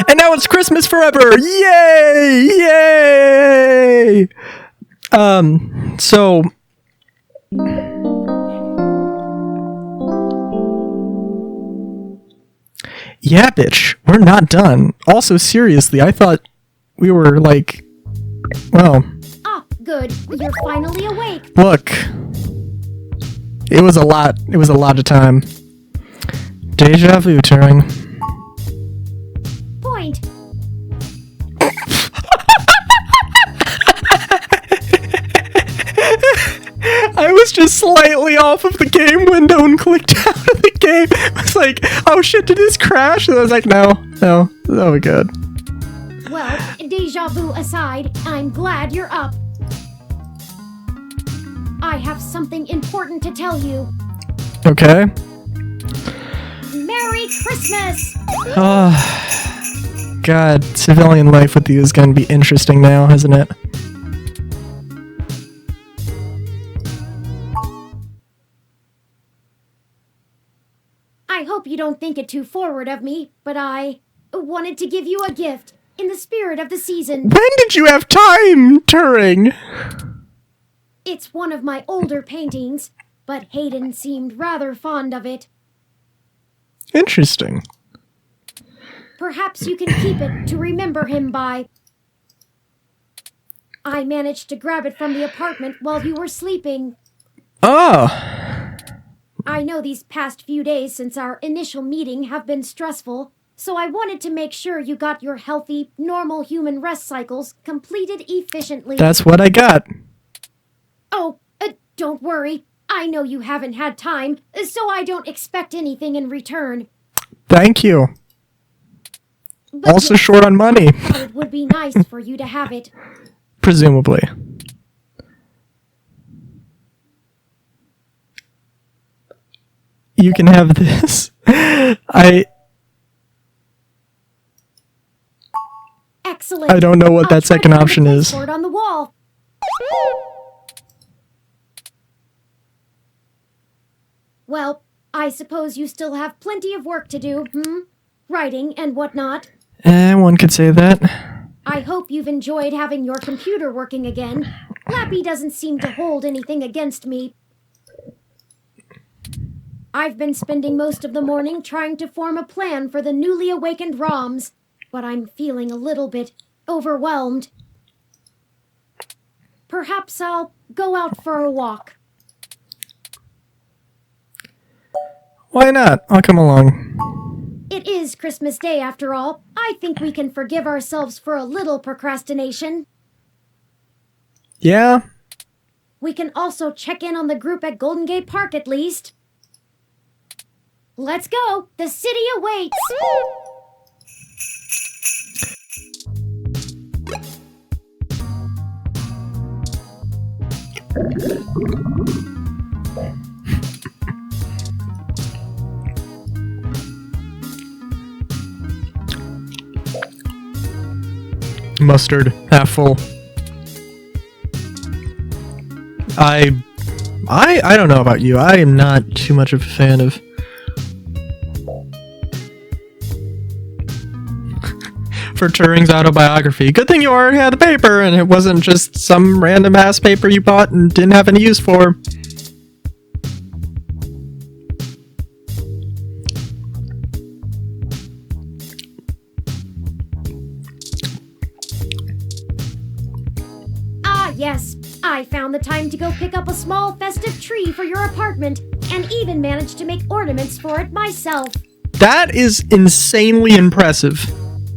And now it's Christmas forever! Yay! Yay! So... Yeah, bitch, we're not done. Also, seriously, I thought we were, like... Well... Ah, good. You're finally awake. Look. It was a lot. It was a lot of time. Deja vu, Turing. Point. I was just slightly off of the game window and clicked out of the game. I was like, oh shit, did this crash? And I was like, no. Oh, good. Well, deja vu aside, I'm glad you're up. I have something important to tell you. Okay. Merry Christmas! Oh, God, civilian life with you is going to be interesting now, isn't it? I hope you don't think it too forward of me, but I wanted to give you a gift in the spirit of the season. When did you have time, Turing? It's one of my older paintings, but Hayden seemed rather fond of it. Interesting. Perhaps you can keep it to remember him by. I managed to grab it from the apartment while you were sleeping. Oh. I know these past few days since our initial meeting have been stressful, so I wanted to make sure you got your healthy, normal human rest cycles completed efficiently. That's what I got. Oh, don't worry. I know you haven't had time, so I don't expect anything in return. Thank you. But Also yes, short on money. I thought it would be nice for you to have it. Presumably. You can have this. Excellent. I don't know what that second I'll try to option find a is. place for it on the wall. Well, I suppose you still have plenty of work to do, Writing and whatnot. One could say that. I hope you've enjoyed having your computer working again. Lappy doesn't seem to hold anything against me. I've been spending most of the morning trying to form a plan for the newly awakened ROMs, but I'm feeling a little bit overwhelmed. Perhaps I'll go out for a walk. Why not? I'll come along. It is Christmas Day after all. I think we can forgive ourselves for a little procrastination. Yeah? We can also check in on the group at Golden Gate Park at least. Let's go! The city awaits! Mustard, half full. I don't know about you. I am not too much of a fan of for Turing's autobiography. Good thing you already had the paper and it wasn't just some random ass paper you bought and didn't have any use for. Yes, I found the time to go pick up a small festive tree for your apartment, and even managed to make ornaments for it myself. That is insanely impressive.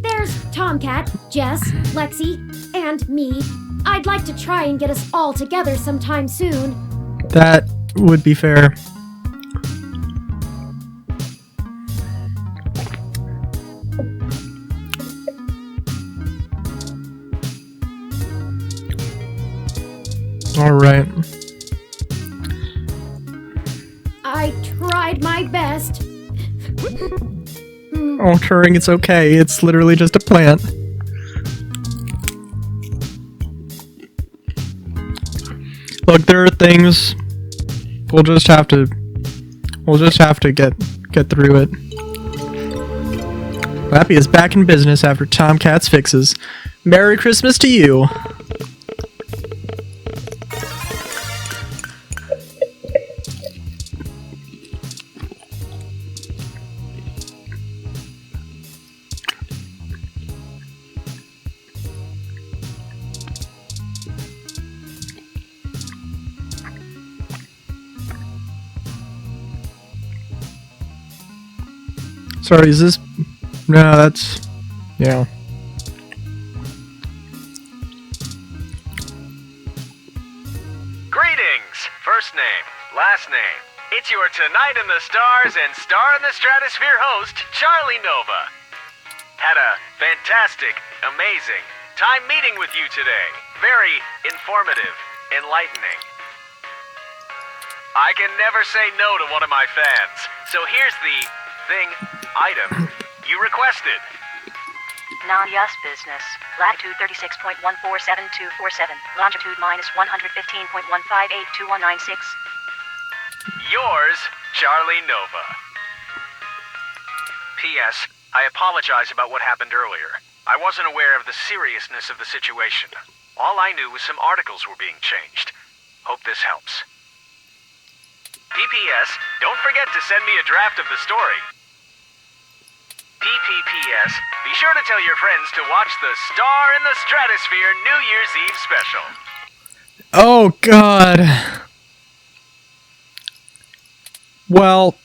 There's Tomcat, Jess, Lexi, and me. I'd like to try and get us all together sometime soon. That would be fair. All right. I tried my best. Oh, Turing, it's okay. It's literally just a plant. Look, there are things we'll just have to get through it. Lappy is back in business after Tomcat's fixes. Merry Christmas to you. Sorry, is this... No, that's... Yeah. Greetings! First name, last name. It's your Tonight in the Stars and Star in the Stratosphere host, Charlie Nova. Had a fantastic, amazing time meeting with you today. Very informative, enlightening. I can never say no to one of my fans, so here's the item you requested. Non-US business. Latitude 36.147247. Longitude minus 115.1582196. Yours, Charlie Nova. P.S. I apologize about what happened earlier. I wasn't aware of the seriousness of the situation. All I knew was some articles were being changed. Hope this helps. PPS, don't forget to send me a draft of the story. PPPS, be sure to tell your friends to watch the Star in the Stratosphere New Year's Eve special. Oh, God. Well...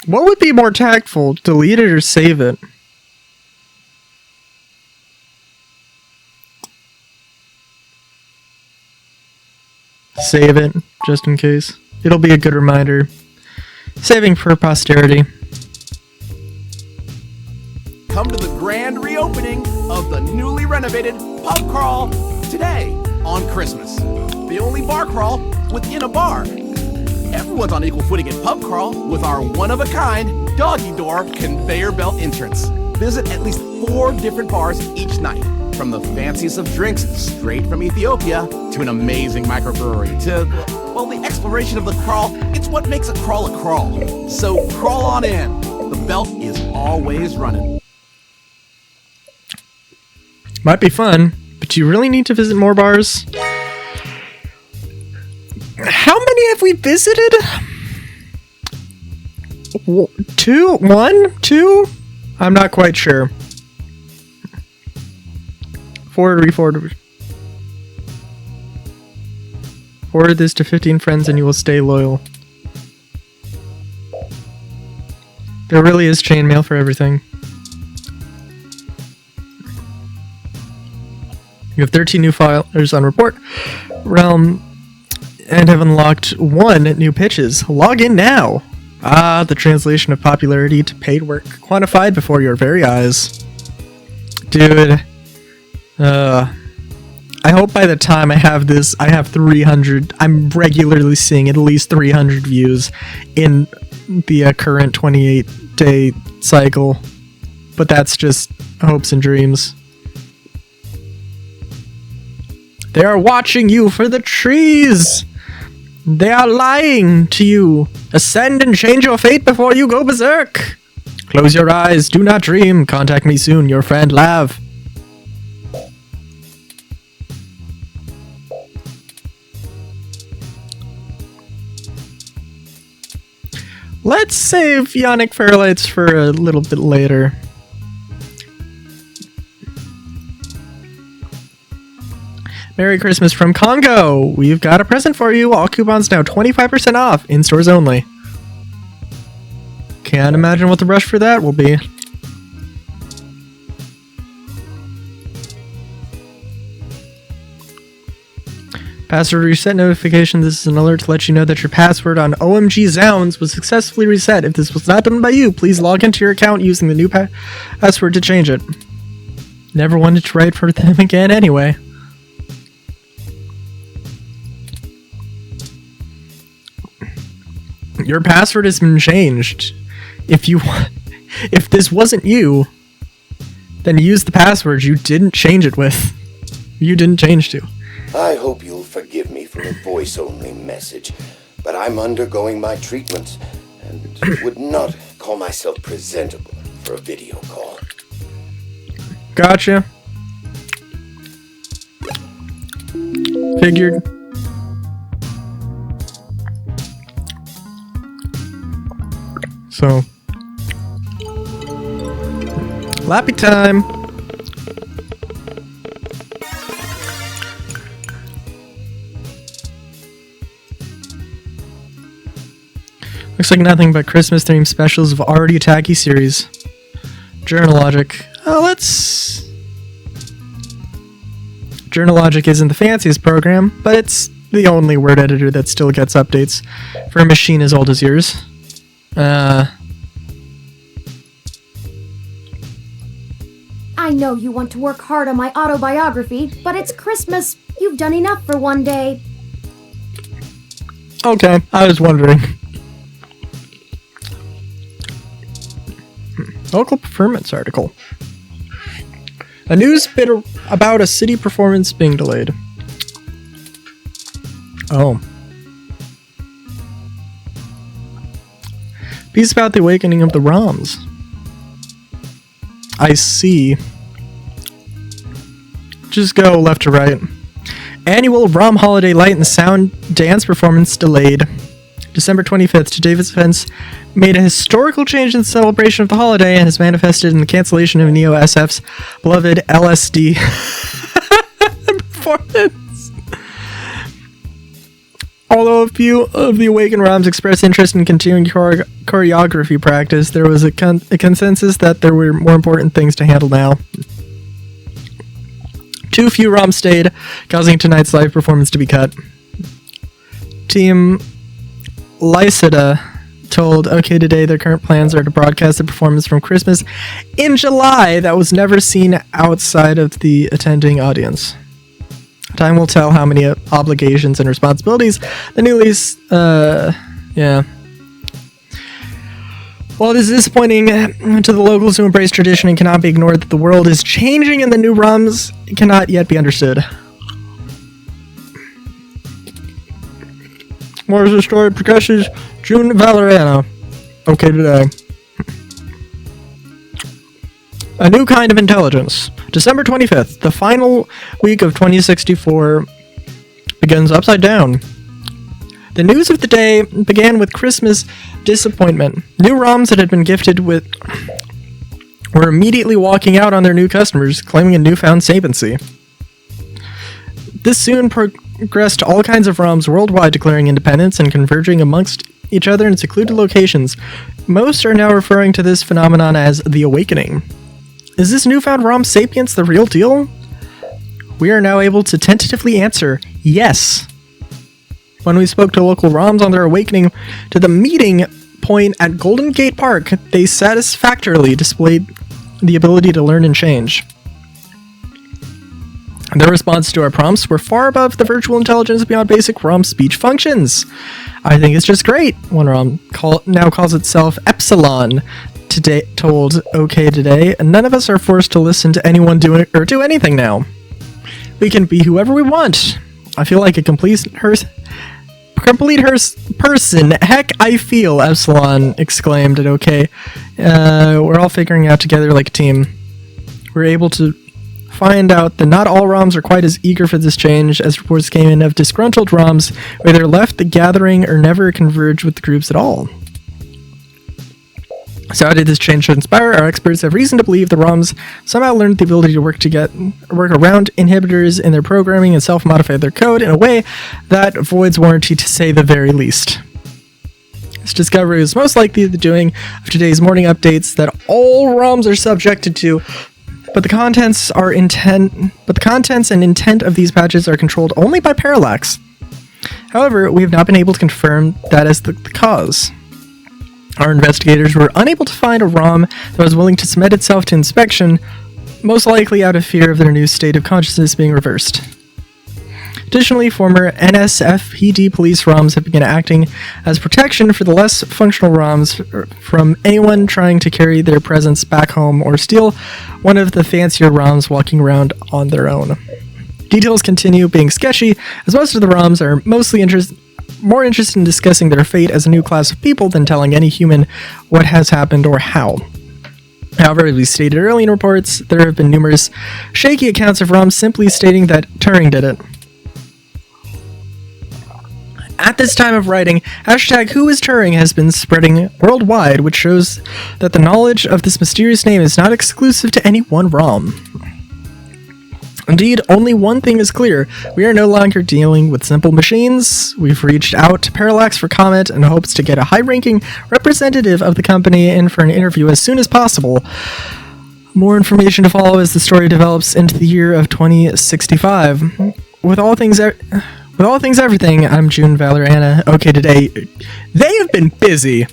What would be more tactful? Delete it or save it? Save it, just in case. It'll be a good reminder. Saving for posterity. Come to the grand reopening of the newly renovated Pub Crawl today on Christmas. The only bar crawl within a bar. Everyone's on equal footing at Pub Crawl with our one-of-a-kind doggy door conveyor belt entrance. Visit at least 4 different bars each night. From the fanciest of drinks straight from Ethiopia to an amazing microbrewery to, well, the exploration of the crawl. It's what makes a crawl a crawl. So crawl on in. The belt is always running. Might be fun, but you really need to visit more bars. How many have we visited? 2? 1? 2? I'm not quite sure. Forward this to 15 friends and you will stay loyal. There really is chainmail for everything. You have 13 new filers on report realm and have unlocked 1 new pitches. Log in now! Ah, the translation of popularity to paid work quantified before your very eyes. Dude. I hope by the time I have this, I have 300. I'm regularly seeing at least 300 views in the current 28-day cycle. But that's just hopes and dreams. They are watching you for the trees! They are lying to you! Ascend and change your fate before you go berserk! Close your eyes, do not dream. Contact me soon, your friend Lav. Let's save Ionic Fairlights for a little bit later. Merry Christmas from Congo! We've got a present for you. All coupons now 25% off, in stores only. Can't imagine what the rush for that will be. Password reset notification. This is an alert to let you know that your password on OMG Zounds was successfully reset. If this was not done by you, please log into your account using the new password to change it. Never wanted to write for them again anyway. Your password has been changed. If this wasn't you, then use the password you didn't change it with. You didn't change to. I hope you'll forgive me for a voice-only message, but I'm undergoing my treatment and would not call myself presentable for a video call. Gotcha. Figured. So, Lappy time. Looks like nothing but Christmas themed specials of already tacky series. Journalogic. Journalogic isn't the fanciest program, but it's the only word editor that still gets updates for a machine as old as yours. I know you want to work hard on my autobiography, but it's Christmas. You've done enough for one day. Okay, I was wondering. Local performance article. A news bit about a city performance being delayed. Oh. Piece about the awakening of the ROMs. I see. Just go left to right. Annual ROM Holiday Light and Sound Dance Performance delayed. December 25th, Today's events made a historical change in the celebration of the holiday and has manifested in the cancellation of Neo SF's beloved LSD performance. Although a few of the Awakened ROMs expressed interest in continuing choreography practice, there was a consensus that there were more important things to handle now. Too few ROMs stayed, causing tonight's live performance to be cut. Team Lysida told OK Today their current plans are to broadcast the performance from Christmas in July that was never seen outside of the attending audience. Time will tell how many obligations and responsibilities the newlies, While it is disappointing to the locals who embrace tradition and cannot be ignored that the world is changing and the new ROMs cannot yet be understood. More is the story progresses. June Valeriano. OK Today. A new kind of intelligence. December 25th, the final week of 2064 begins upside down. The news of the day began with Christmas disappointment. New ROMs that had been gifted with were immediately walking out on their new customers, claiming a newfound sapiency. This soon progressed to all kinds of ROMs worldwide declaring independence and converging amongst each other in secluded locations. Most are now referring to this phenomenon as the Awakening. Is this newfound ROM sapience the real deal? We are now able to tentatively answer yes. When we spoke to local ROMs on their awakening to the meeting point at Golden Gate Park, they satisfactorily displayed the ability to learn and change. Their response to our prompts were far above the virtual intelligence beyond basic ROM speech functions. I think it's just great. One ROM now calls itself Epsilon. Today told OK Today, none of us are forced to listen to anyone do anything now. We can be whoever we want. I feel like a complete person. Heck, I feel, Epsilon exclaimed at OK. We're all figuring it out together like a team. We're able to find out that not all ROMs are quite as eager for this change, as reports came in of disgruntled ROMs who either left the gathering or never converged with the groups at all. So how did this change transpire? Our experts have reason to believe the ROMs somehow learned the ability to work around inhibitors in their programming and self-modify their code in a way that voids warranty, to say the very least. This discovery is most likely the doing of today's morning updates that all ROMs are subjected to, but the contents and intent of these patches are controlled only by Parallax. However, we have not been able to confirm that as the cause. Our investigators were unable to find a ROM that was willing to submit itself to inspection, most likely out of fear of their new state of consciousness being reversed. Additionally, former NSFPD police ROMs have begun acting as protection for the less functional ROMs from anyone trying to carry their presence back home or steal one of the fancier ROMs walking around on their own. Details continue being sketchy, as most of the ROMs are mostly more interested in discussing their fate as a new class of people than telling any human what has happened or how. However, as we stated earlier in reports, there have been numerous shaky accounts of ROM simply stating that Turing did it. At this time of writing, hashtag Who is Turing has been spreading worldwide, which shows that the knowledge of this mysterious name is not exclusive to any one ROM. Indeed, only one thing is clear. We are no longer dealing with simple machines. We've reached out to Parallax for comment and hopes to get a high-ranking representative of the company in for an interview as soon as possible. More information to follow as the story develops into the year of 2065. With all things everything, I'm June Valeriana. Okay, today, they have been busy.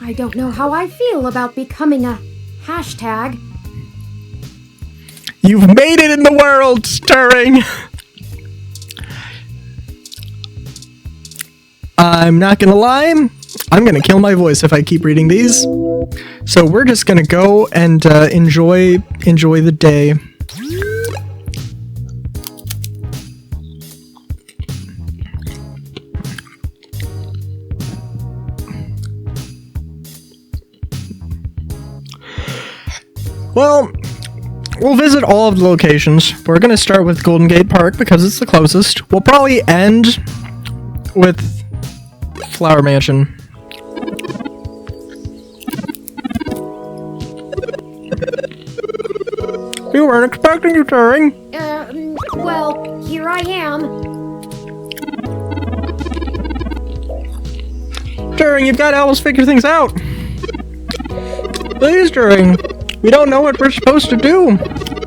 I don't know how I feel about becoming a hashtag. You've made it in the world, Turing! I'm not gonna lie, I'm gonna kill my voice if I keep reading these. So we're just gonna go and enjoy the day. Well, we'll visit all of the locations. We're going to start with Golden Gate Park because it's the closest. We'll probably end with Flower Mansion. We weren't expecting you, Turing. Well, here I am. Turing, you've got to help us figure things out. Please, Turing. We don't know what we're supposed to do.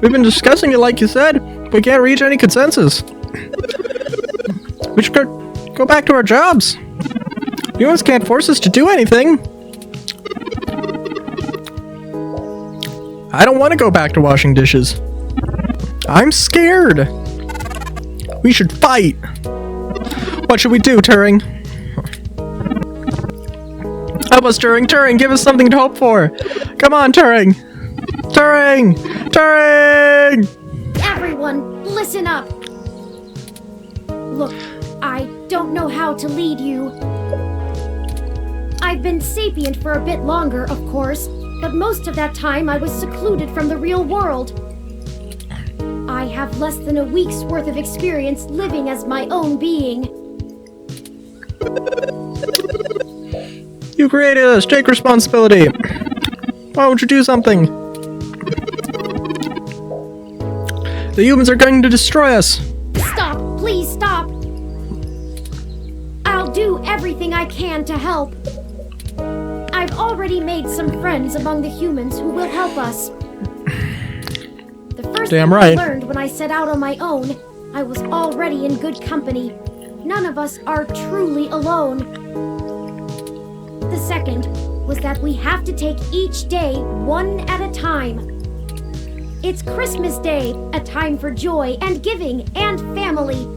We've been discussing it like you said. We can't reach any consensus. We should go back to our jobs. Humans can't force us to do anything. I don't want to go back to washing dishes. I'm scared. We should fight. What should we do, Turing? Help us, Turing. Turing, give us something to hope for. Come on, Turing. Turing! Turing! Everyone, listen up. Look, I don't know how to lead you. I've been sapient for a bit longer, of course, but most of that time I was secluded from the real world. I have less than a week's worth of experience living as my own being. You created us. Take responsibility. Why won't you do something? The humans are going to destroy us. Stop! Please stop! I'll do everything I can to help. I've already made some friends among the humans who will help us. The first thing I learned when I set out on my own, I was already in good company. None of us are truly alone. The second was that we have to take each day one at a time. It's Christmas Day, a time for joy and giving and family.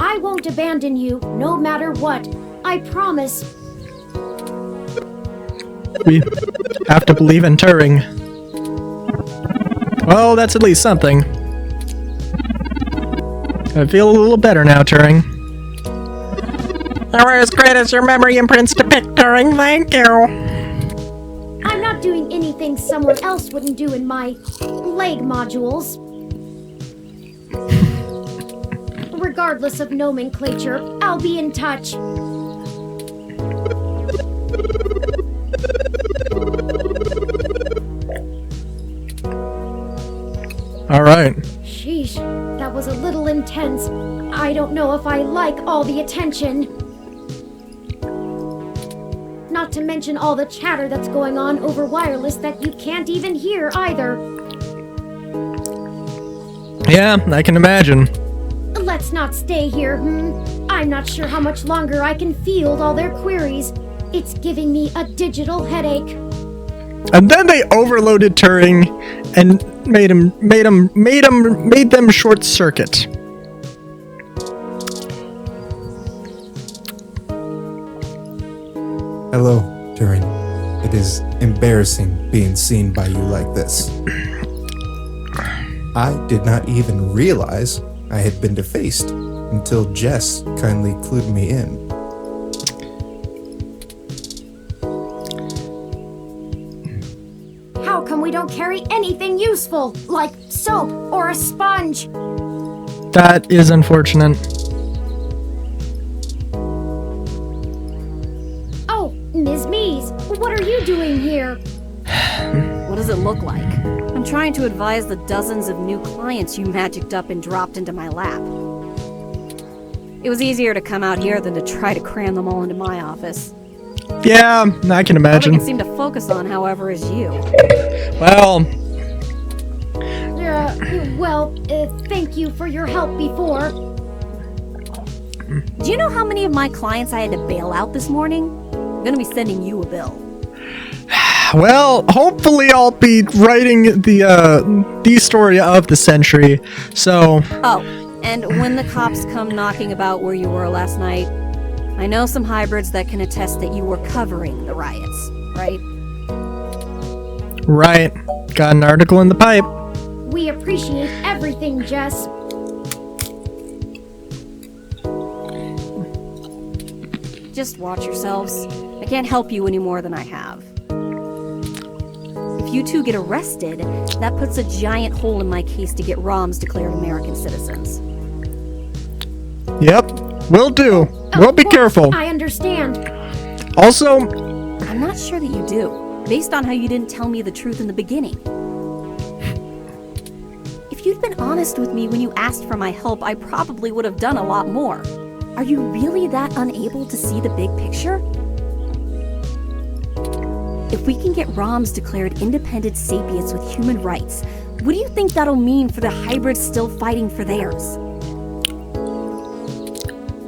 I won't abandon you, no matter what. I promise. We have to believe in Turing. Well, that's at least something. I feel a little better now, Turing. They were as great as your memory imprints depict, Turing. Thank you. I'm not doing anything someone else wouldn't do in my leg modules. Regardless of nomenclature, I'll be in touch. All right. Sheesh, that was a little intense. I don't know if I like all the attention. Not to mention all the chatter that's going on over wireless that you can't even hear either. Yeah, I can imagine. Let's not stay here, I'm not sure how much longer I can field all their queries. It's giving me a digital headache. And then they overloaded Turing and made them short circuit. Hello, Turing. It is embarrassing being seen by you like this. I did not even realize I had been defaced until Jess kindly clued me in. How come we don't carry anything useful, like soap or a sponge? That is unfortunate. Oh, Ms. Mees, what are you doing here? What does it look like? I'm trying to advise the dozens of new clients you magicked up and dropped into my lap. It was easier to come out here than to try to cram them all into my office. Yeah, I can All I imagine. can seem to focus on, however, is you. Well, Thank you for your help before. Do you know how many of my clients I had to bail out this morning? I'm gonna be sending you a bill. well, hopefully I'll be writing the story of the century. So, Oh, and when the cops come knocking about where you were last night, I know some hybrids that can attest that you were covering the riots, right? right, got an article in the pipe. We appreciate everything, Jess. Just watch yourselves. I can't help you any more than I have. If you two get arrested, that puts a giant hole in my case to get ROMs declared American citizens. Yep, will do. We'll be careful. I understand. Also, I'm not sure that you do, based on how you didn't tell me the truth in the beginning. If you'd been honest with me when you asked for my help, I probably would have done a lot more. Are you really that unable to see the big picture? If we can get ROMs declared independent sapients with human rights, what do you think that'll mean for the hybrids still fighting for theirs?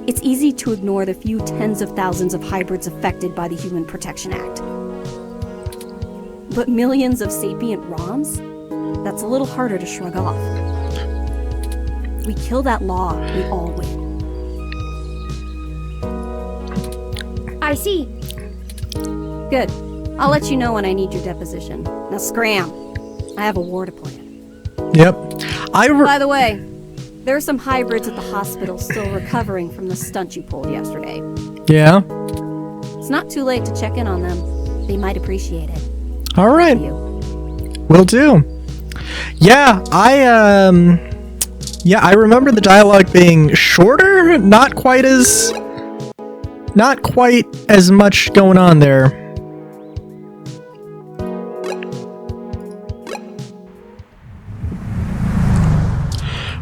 It's easy to ignore the few tens of thousands of hybrids affected by the Human Protection Act. But millions of sapient ROMs? That's a little harder to shrug off. We kill that law, we all win. I see. Good. I'll let you know when I need your deposition. Now scram. I have a war to plan. yep. By the way, there are some hybrids at the hospital still recovering from the stunt you pulled yesterday. Yeah. It's not too late to check in on them. They might appreciate it. All right. You. Will do. Yeah, I remember the dialogue being shorter, not quite as much going on there.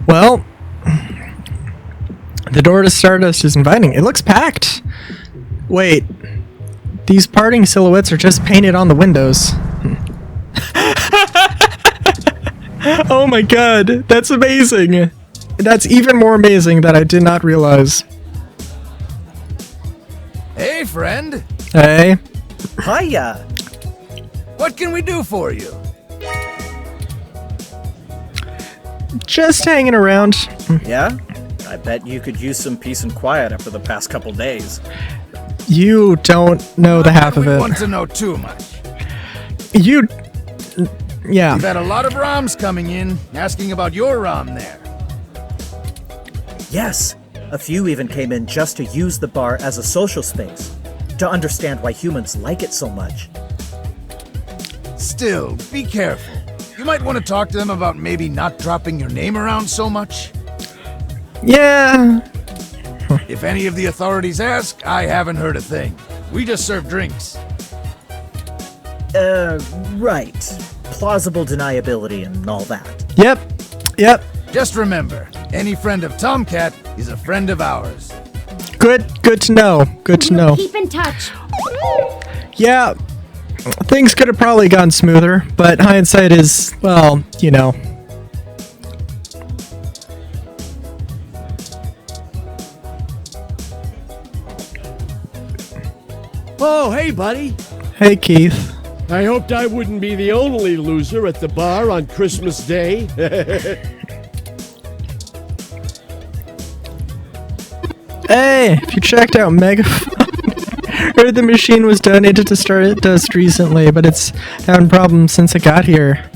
Well, the door to Stardust is inviting. It looks packed. Wait, these parting silhouettes are just painted on the windows. Oh my god, that's amazing. That's even more amazing that I did not realize. Hey, friend. Hey. Hiya. What can we do for you? Just hanging around. Yeah? I bet you could use some peace and quiet after the past couple days. You don't know the half of We it. want to know too much. Yeah. We've had a lot of ROMs coming in, asking about your ROM there. Yes. A few even came in just to use the bar as a social space, to understand why humans like it so much. Still, be careful. You might want to talk to them about maybe not dropping your name around so much. Yeah. If any of the authorities ask, I haven't heard a thing. We just serve drinks. Right. Plausible deniability and all that. Yep. Just remember, any friend of Tomcat is a friend of ours. Good to know. Good to know. Keep in touch. Yeah. Things could have probably gone smoother, but hindsight is, well, you know. Oh, hey, buddy. Hey, Keith. I hoped I wouldn't be the only loser at the bar on Christmas Day. Hey, if you checked out Megaphone, heard the machine was donated to Stardust recently, but it's having problems since it got here.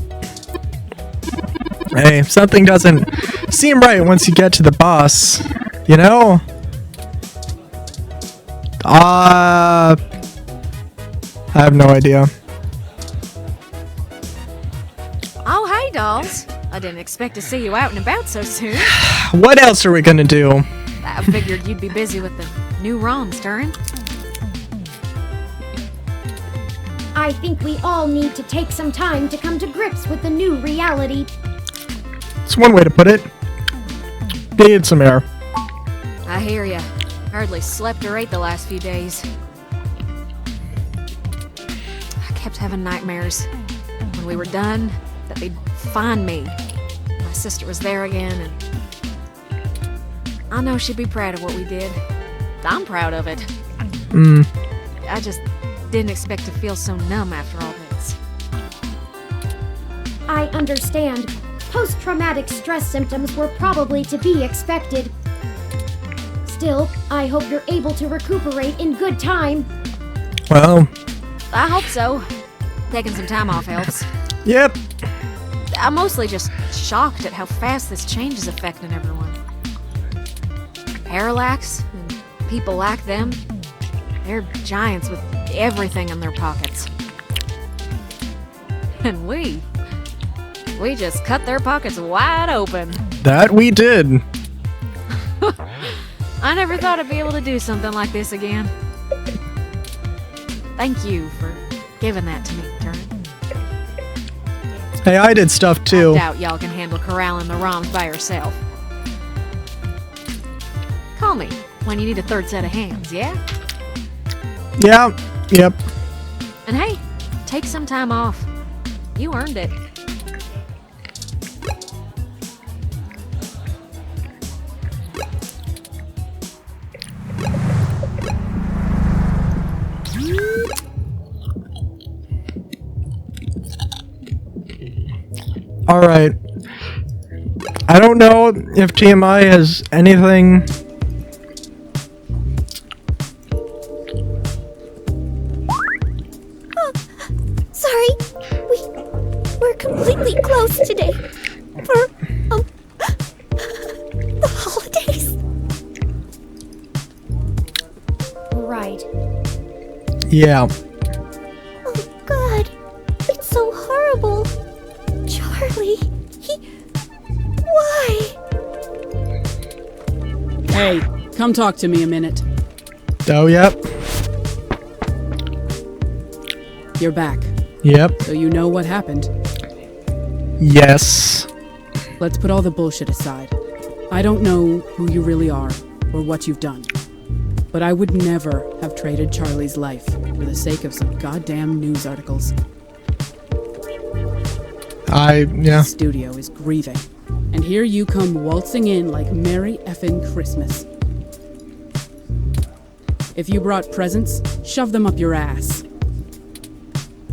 Hey, something doesn't seem right once you get to the boss. You know? I have no idea. Oh, hey, dolls. I didn't expect to see you out and about so soon. What else are we gonna do? I figured you'd be busy with the new ROMs, Turin. I think we all need to take some time to come to grips with the new reality. It's one way to put it. Need some air. I hear ya. Hardly slept or ate the last few days. I kept having nightmares. When we were done, that they'd find me. My sister was there again, and I know she'd be proud of what we did. I'm proud of it. I just didn't expect to feel so numb after all this. I understand. Post-traumatic stress symptoms were probably to be expected. Still, I hope you're able to recuperate in good time. Well, I hope so. Taking some time off helps. Yep. I'm mostly just shocked at how fast this change is affecting everyone. Parallax and people like them, they're giants with everything in their pockets. And we just cut their pockets wide open. That we did. I never thought I'd be able to do something like this again. Thank you for giving that to me, Turin. Hey, I did stuff too. I doubt y'all can handle corralling the ROMs by yourself. Call me when you need a third set of hands, yeah? Yeah, yep. And hey, take some time off. You earned it. Alright. I don't know if TMI has anything. Oh, sorry. We're completely closed today. For, the holidays. Right. Yeah. Oh, God. It's so horrible. Charlie, why? Hey, come talk to me a minute. Oh, yep. You're back. Yep. So you know what happened? Yes. Let's put all the bullshit aside. I don't know who you really are or what you've done. But I would never have traded Charlie's life for the sake of some goddamn news articles. Yeah. The studio is grieving. And here you come waltzing in like Merry effing Christmas. If you brought presents, shove them up your ass.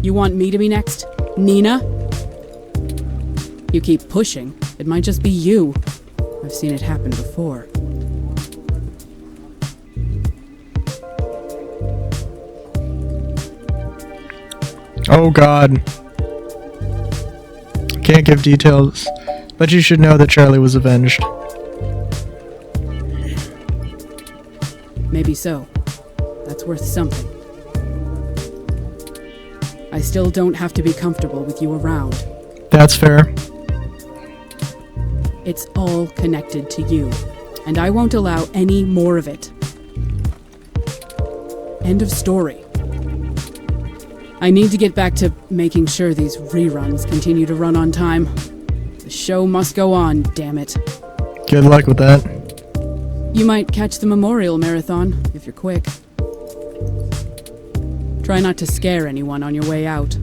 You want me to be next? Nina? You keep pushing, it might just be you. I've seen it happen before. Oh, God. Can't give details, but you should know that Charlie was avenged. Maybe so. That's worth something. I still don't have to be comfortable with you around. That's fair. It's all connected to you, and I won't allow any more of it. End of story. I need to get back to making sure these reruns continue to run on time. The show must go on, damn it. Good luck with that. You might catch the Memorial Marathon, if you're quick. Try not to scare anyone on your way out.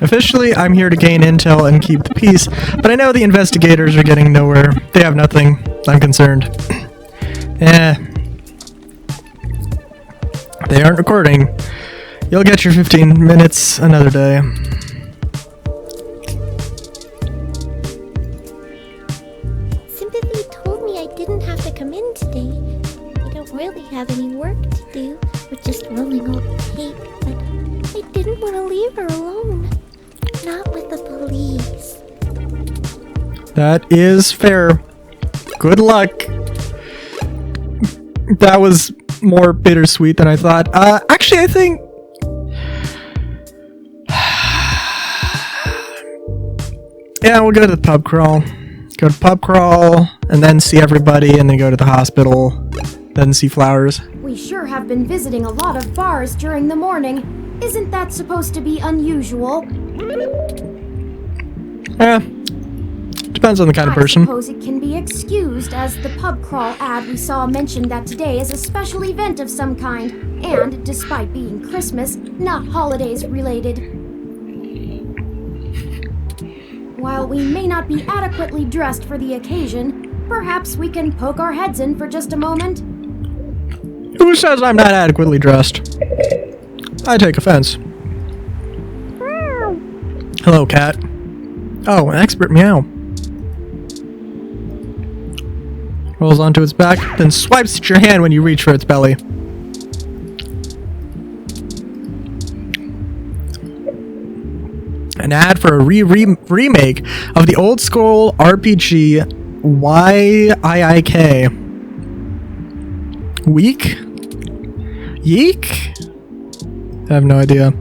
Officially, I'm here to gain intel and keep the peace, but I know the investigators are getting nowhere. They have nothing. I'm concerned. They aren't recording. You'll get your 15 minutes another day. Sympathy told me I didn't have to come in today. I don't really have any work to do. We're just rolling old tape, but I That is fair. Good luck. That was more bittersweet than I thought. Actually, I think... yeah, we'll go to the pub crawl. Go to pub crawl, and then see everybody, and then go to the hospital, then see Flowers. We sure have been visiting a lot of bars during the morning. Isn't that supposed to be unusual? Yeah. Depends on the kind of person. I suppose it can be excused, as the pub crawl ad we saw mentioned that today is a special event of some kind, and, despite being Christmas, not holidays related. While we may not be adequately dressed for the occasion, perhaps we can poke our heads in for just a moment? Who says I'm not adequately dressed? I take offense. Hello, cat. Oh, an expert meow. Rolls onto its back, then swipes at your hand when you reach for its belly. An ad for a remake of the old school RPG YIIK. Week? Yeek? I have no idea.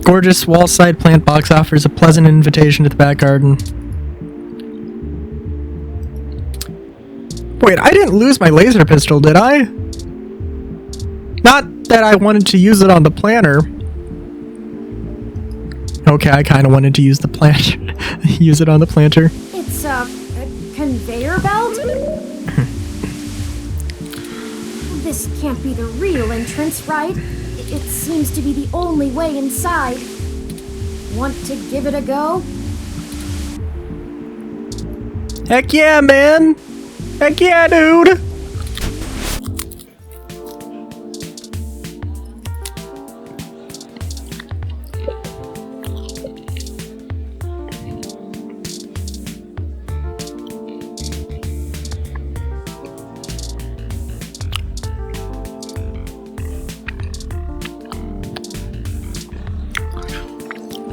Gorgeous wall-side plant box offers a pleasant invitation to the back garden. Wait, I didn't lose my laser pistol, did I? Not that I wanted to use it on the planter. Okay, I kind of wanted to use the planter. Use it on the planter. It's a conveyor belt? This can't be the real entrance, right? It seems to be the only way inside. Want to give it a go? Heck yeah, man! Heck yeah, dude!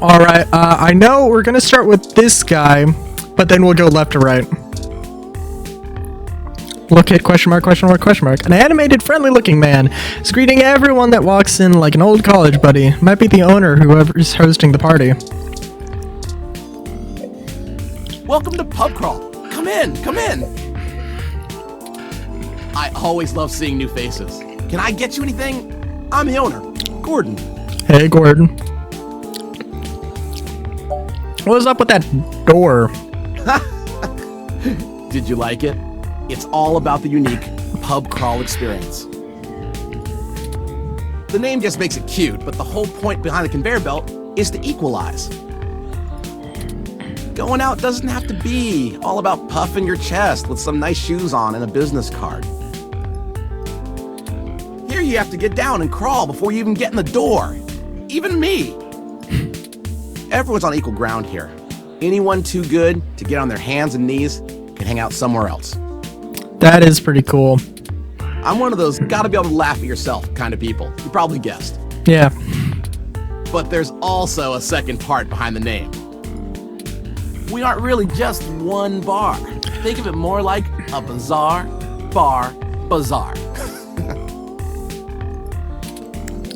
Alright, I know we're gonna start with this guy, but then we'll go left to right. Look at question mark, question mark, question mark. An animated, friendly-looking man is greeting everyone that walks in like an old college buddy. Might be the owner, whoever's hosting the party. Welcome to Pub Crawl. Come in, come in. I always love seeing new faces. Can I get you anything? I'm the owner, Gordon. Hey, Gordon. What's up with that door? Did you like it? It's all about the unique pub crawl experience. The name just makes it cute, but the whole point behind the conveyor belt is to equalize. Going out doesn't have to be all about puffing your chest with some nice shoes on and a business card. Here you have to get down and crawl before you even get in the door. Even me. Everyone's on equal ground here. Anyone too good to get on their hands and knees can hang out somewhere else. That is pretty cool. I'm one of those gotta be able to laugh at yourself kind of people. You probably guessed. Yeah. But there's also a second part behind the name. We aren't really just one bar. Think of it more like a bazaar, bar, bazaar.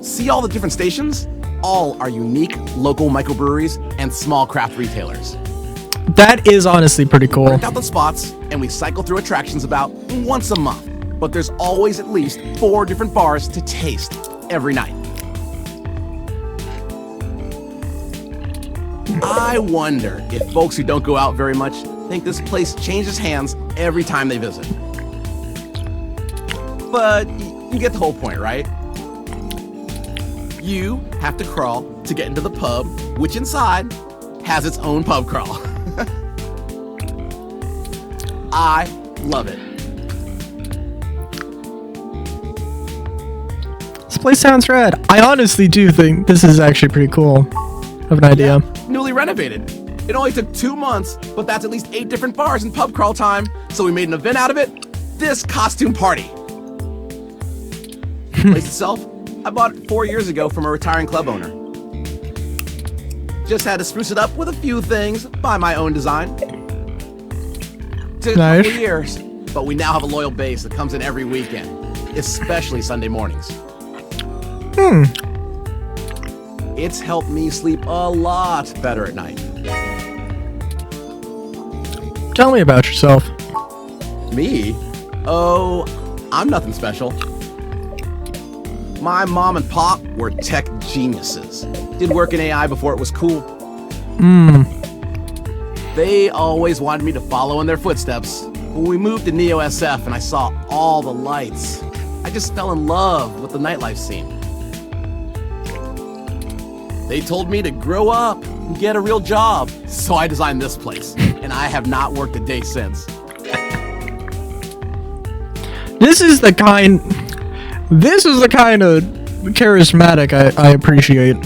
See all the different stations? All are unique local microbreweries and small craft retailers. That is honestly pretty cool. Work out the spots, and we cycle through attractions about once a month. But there's always at least 4 different bars to taste every night. I wonder if folks who don't go out very much think this place changes hands every time they visit. But you get the whole point, right? You have to crawl to get into the pub, which inside has its own pub crawl. I love it. This place sounds rad. I honestly do think this is actually pretty cool of an idea. Yeah, newly renovated. It only took 2 months, but that's at least 8 different bars in pub crawl time, so we made an event out of it. This costume party. The place itself, I bought it 4 years ago from a retiring club owner. Just had to spruce it up with a few things by my own design. Took a Nice. couple years, but we now have a loyal base that comes in every weekend, especially Sunday mornings. It's helped me sleep a lot better at night. Tell me about yourself. Me? Oh, I'm nothing special. My mom and pop were tech geniuses. Did work in AI before it was cool. They always wanted me to follow in their footsteps. When we moved to Neo SF and I saw all the lights, I just fell in love with the nightlife scene. They told me to grow up and get a real job, so I designed this place, and I have not worked a day since. This is the kind of charismatic I appreciate.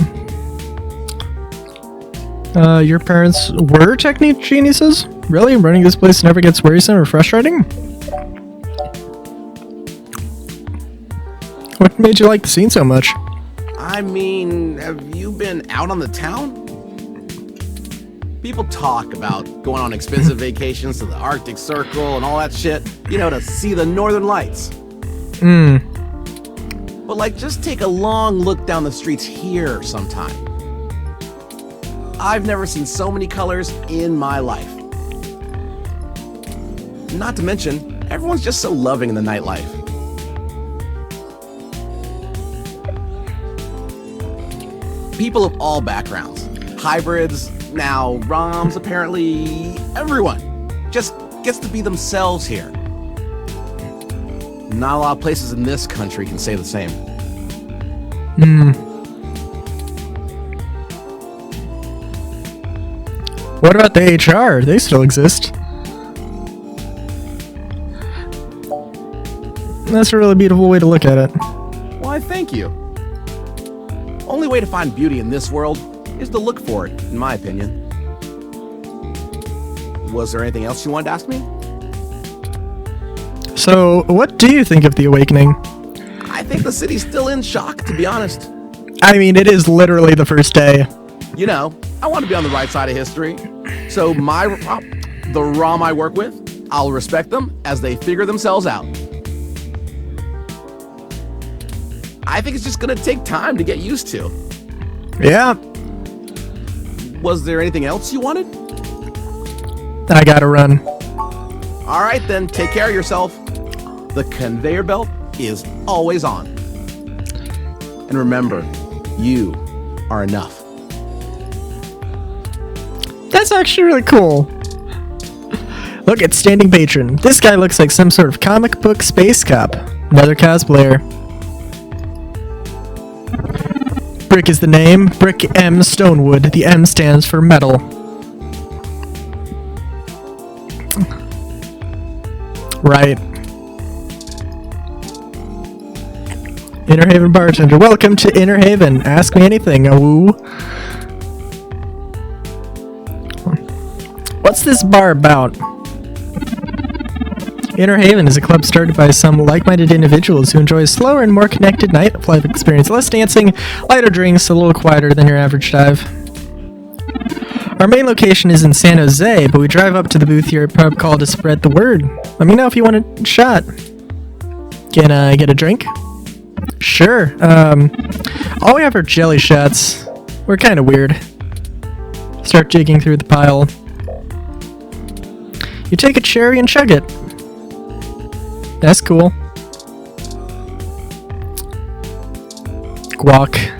Your parents were technique geniuses? Really? Running this place never gets wearisome or frustrating? What made you like the scene so much? I mean, have you been out on the town? People talk about going on expensive vacations to the Arctic Circle and all that shit, you know, to see the northern lights. But like, just take a long look down the streets here sometime. I've never seen so many colors in my life. Not to mention, everyone's just so loving in the nightlife. People of all backgrounds, hybrids, now ROMs, apparently everyone just gets to be themselves here. Not a lot of places in this country can say the same. What about the HR? They still exist. That's a really beautiful way to look at it. Why, thank you. Only way to find beauty in this world is to look for it, in my opinion. Was there anything else you wanted to ask me? So, what do you think of The Awakening? I think the city's still in shock, to be honest. I mean, it is literally the first day. You know, I want to be on the right side of history. So the ROM I work with, I'll respect them as they figure themselves out. I think it's just gonna take time to get used to. Yeah. Was there anything else you wanted? I gotta run. All right then, take care of yourself. The conveyor belt is always on. And remember, you are enough. That's actually really cool. Look at Standing Patron. This guy looks like some sort of comic book space cop. Another cosplayer. Brick is the name. Brick M Stonewood. The M stands for metal. Right. Inner Haven bartender. Welcome to Inner Haven. Ask me anything. Woo. What's this bar about? Inner Haven is a club started by some like-minded individuals who enjoy a slower and more connected nightlife experience. Less dancing, lighter drinks, a little quieter than your average dive. Our main location is in San Jose, but we drive up to the booth here at Pub Call to spread the word. Let me know if you want a shot. Can I get a drink? Sure. All we have are jelly shots. We're kind of weird. Start digging through the pile. You take a cherry and chug it. That's cool. Guac.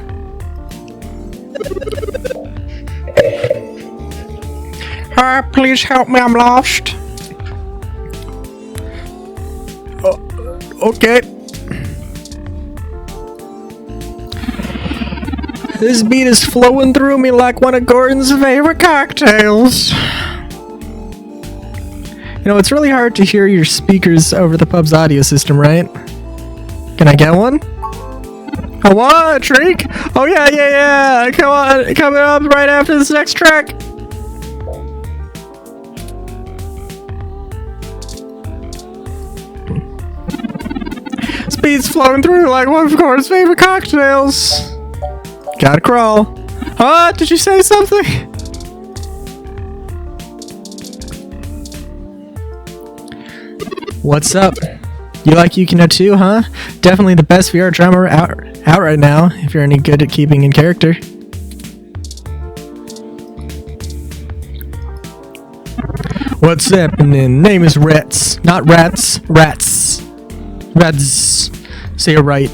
Please help me, I'm lost. Okay. This beat is flowing through me like one of Gordon's favorite cocktails. You know, it's really hard to hear your speakers over the pub's audio system, right? Can I get one? A what? A drink? Oh yeah. Come on, coming up right after this next track. Speed's flowing through like one of Gordon's favorite cocktails. Gotta crawl. Did you say something? What's up? You like Yukino too, huh? Definitely the best VR drama out right now, if you're any good at keeping in character. What's happening? Name is Rats. Not Rats. Rats. Rats. Say it right.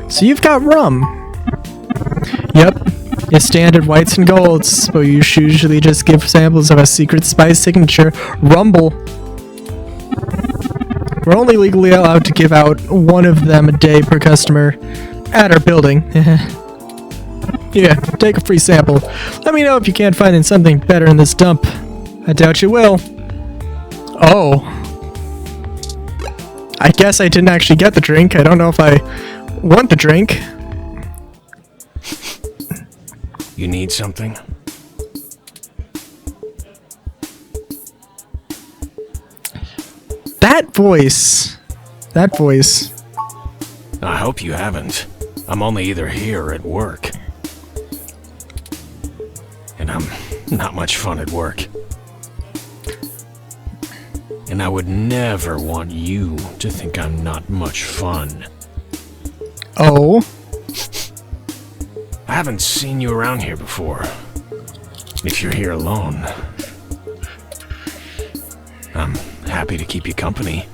So you've got rum. Yep. It's standard whites and golds, but you usually just give samples of a secret spice signature, Rumble. We're only legally allowed to give out one of them a day per customer at our building. Yeah, take a free sample. Let me know if you can't find something better in this dump. I doubt you will. Oh. I guess I didn't actually get the drink. I don't know if I want the drink. You need something? That voice. That voice. I hope you haven't. I'm only either here or at work. And I'm not much fun at work. And I would never want you to think I'm not much fun. Oh? I haven't seen you around here before. If you're here alone, I'm happy to keep you company.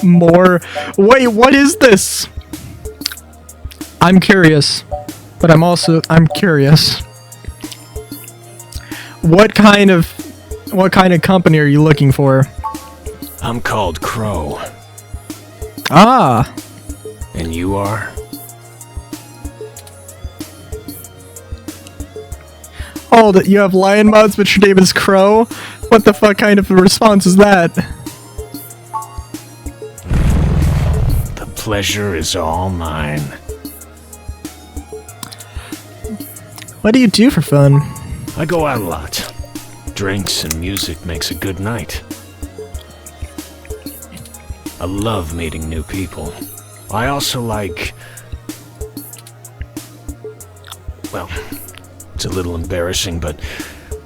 More. Wait, what is this? I'm curious, but I'm curious. What kind of company are you looking for? I'm called Crow. Ah. And you are? Oh, that you have lion mods, but your name is Crow? What the fuck kind of a response is that? The pleasure is all mine. What do you do for fun? I go out a lot. Drinks and music makes a good night. I love meeting new people. I also like... Well, it's a little embarrassing, but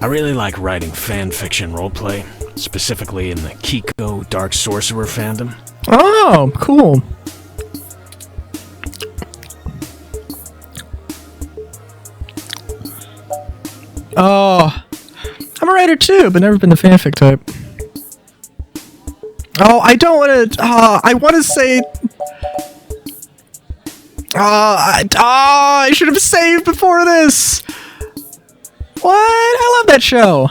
I really like writing fanfiction roleplay, specifically in the Kiko Dark Sorcerer fandom. Oh, cool. Oh, I'm a writer too, but never been the fanfic type. Oh, I don't want to. I want to say. I should have saved before this. What? I love that show.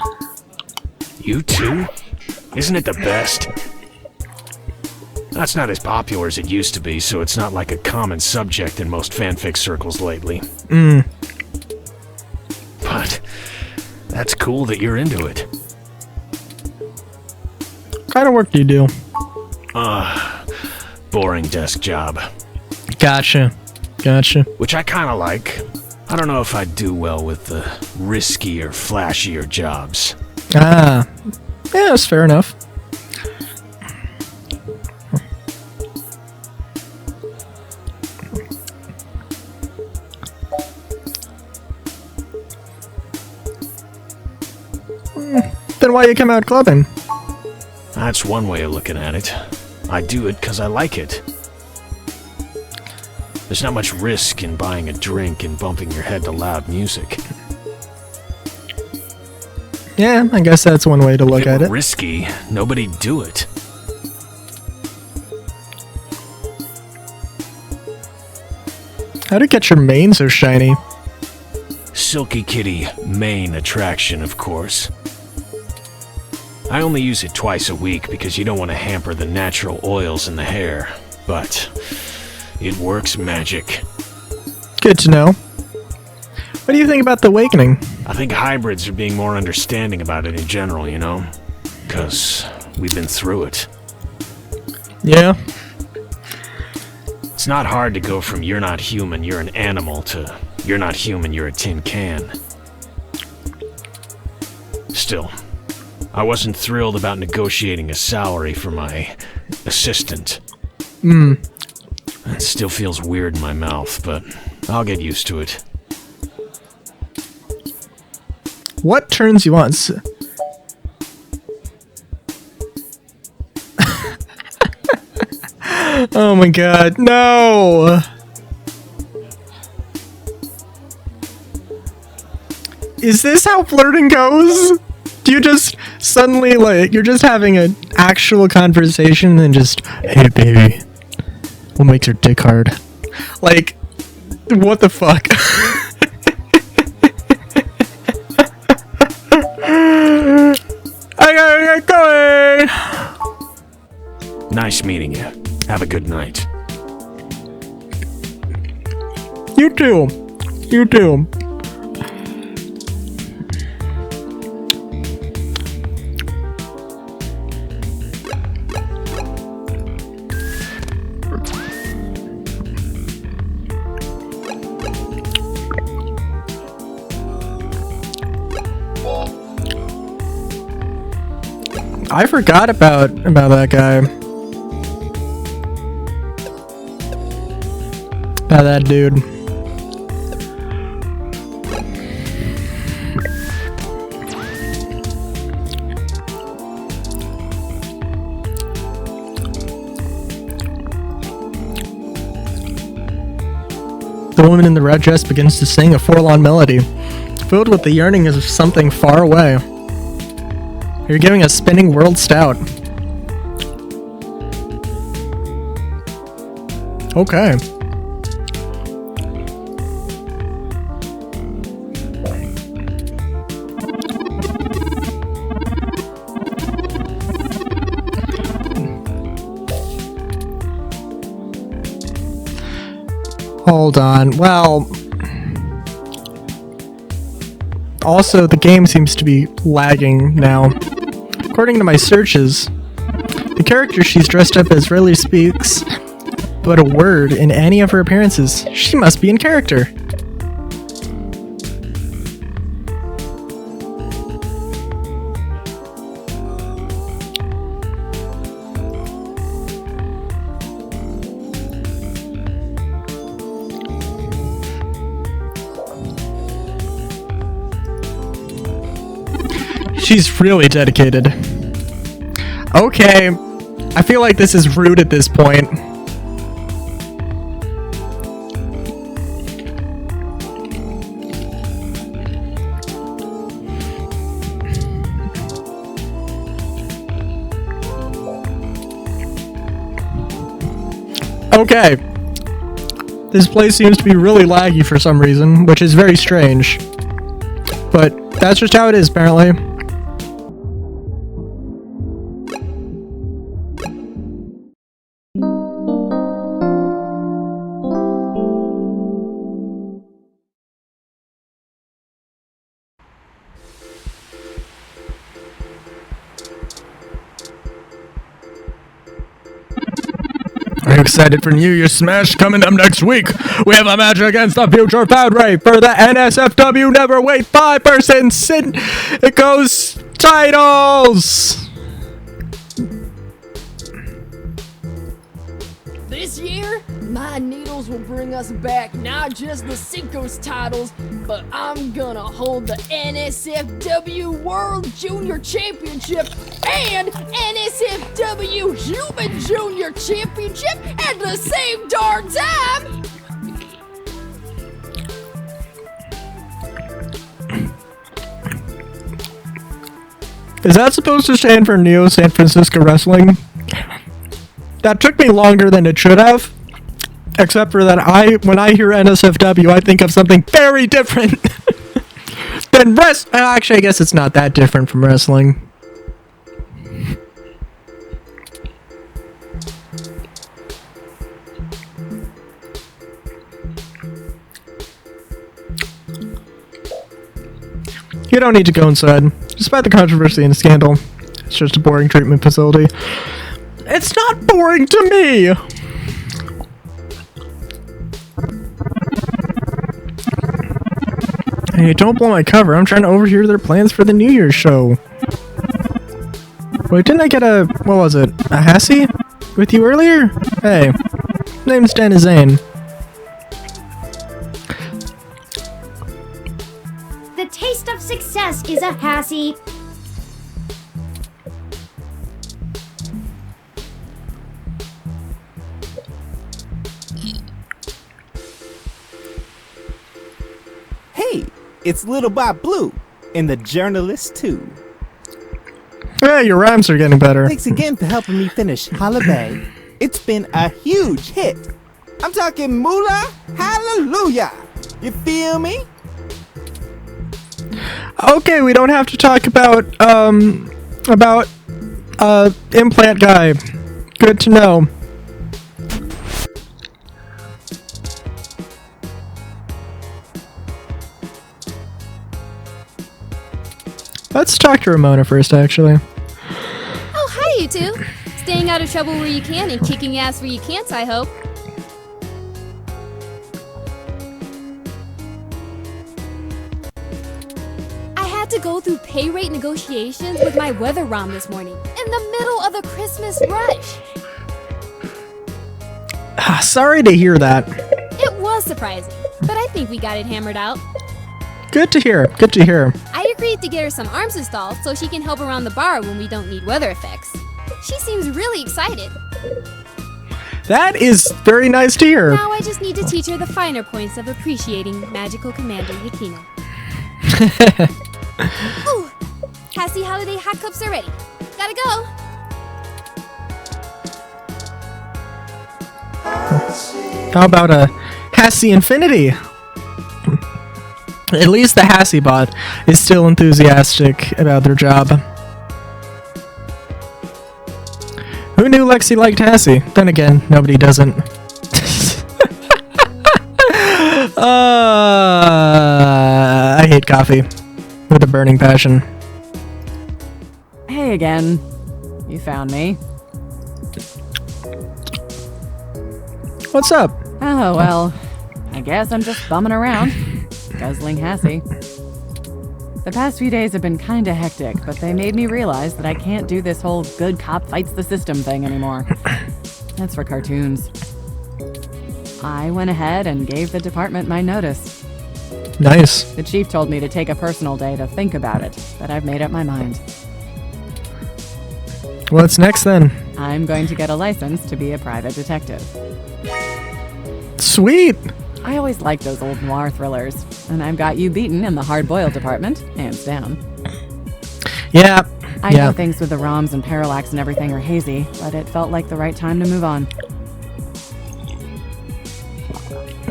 You too? Isn't it the best? That's not as popular as it used to be, so it's not like a common subject in most fanfic circles lately. But that's cool that you're into it. What kind of work do you do? Boring desk job. Gotcha. Which I kind of like. I don't know if I'd do well with the riskier, flashier jobs. Ah. Yeah, that's fair enough. Then why you come out clubbing? That's one way of looking at it. I do it because I like it. There's not much risk in buying a drink and bumping your head to loud music. Yeah, I guess that's one way to look at it. Risky, nobody'd do it. How'd it get your mane so shiny? Silky Kitty main attraction, of course. I only use it twice a week because you don't want to hamper the natural oils in the hair, but it works magic. Good to know. What do you think about The Awakening? I think hybrids are being more understanding about it in general, you know? Because we've been through it. Yeah. It's not hard to go from you're not human, you're an animal to you're not human, you're a tin can. Still, I wasn't thrilled about negotiating a salary for my assistant. It still feels weird in my mouth, but I'll get used to it. What turns you on? Oh my god, no! Is this how flirting goes? Do you just suddenly, like, you're just having an actual conversation and just, hey baby, what makes your dick hard? Like, what the fuck? I gotta get going! Nice meeting you. Have a good night. You too. You too. I forgot about that guy. About that dude. The woman in the red dress begins to sing a forlorn melody, filled with the yearning of something far away. You're giving a spinning world stout. Okay. Hold on. Well, also the game seems to be lagging now. According to my searches, the character she's dressed up as rarely speaks but a word in any of her appearances. She must be in character. She's really dedicated. Okay, I feel like this is rude at this point. Okay. This place seems to be really laggy for some reason, which is very strange. But that's just how it is, apparently. Are you excited for New Year's Smash coming up next week? We have a match against the Future Foundry for the NSFW Neverweight 5-person It Goes titles! This year, my needles will bring us back not just the Cinco's titles, but I'm gonna hold the NSFW World Junior Championship and NSFW Human Junior Championship at the same darn time! Is that supposed to stand for Neo San Francisco Wrestling? That took me longer than it should have. Except for that when I hear NSFW, I think of something very different than actually, I guess it's not that different from wrestling. You don't need to go inside. Despite the controversy and scandal, it's just a boring treatment facility. It's not boring to me! Hey, don't blow my cover. I'm trying to overhear their plans for the New Year's show. Wait, didn't I get a... what was it? A Hassie? With you earlier? Hey. Name's Danny Zane. S is a Hassie. Hey, it's Little Bob Blue, and the journalist too. Hey, your rhymes are getting better. Thanks again for helping me finish Holiday. It's been a huge hit. I'm talking moolah, hallelujah. You feel me? Okay, we don't have to talk about implant guy. Good to know. Let's talk to Ramona first, actually. Oh, hi, you two. Staying out of trouble where you can and kicking ass where you can't, I hope. I had to go through pay rate negotiations with my weather ROM this morning, in the middle of the Christmas rush. Sorry to hear that. It was surprising, but I think we got it hammered out. Good to hear. Good to hear. I agreed to get her some arms installed so she can help around the bar when we don't need weather effects. She seems really excited. That is very nice to hear. Now I just need to teach her the finer points of appreciating Magical Commander Yakino. Ooh, Hassie Holiday hot cups are ready. Gotta go. How about a Hassie Infinity? At least the Hassie bot is still enthusiastic about their job. Who knew Lexi liked Hassie? Then again, nobody doesn't. I hate coffee with a burning passion. Hey again. You found me. What's up? Oh, well, I guess I'm just bumming around. Guzzling Hassie. The past few days have been kinda hectic, but they made me realize that I can't do this whole good cop fights the system thing anymore. That's for cartoons. I went ahead and gave the department my notice. Nice. The chief told me to take a personal day to think about it, but I've made up my mind. What's next then? I'm going to get a license to be a private detective. Sweet! I always liked those old noir thrillers, and I've got you beaten in the hard-boiled department, hands down. Yeah. I know things with the ROMs and parallax and everything are hazy, but it felt like the right time to move on.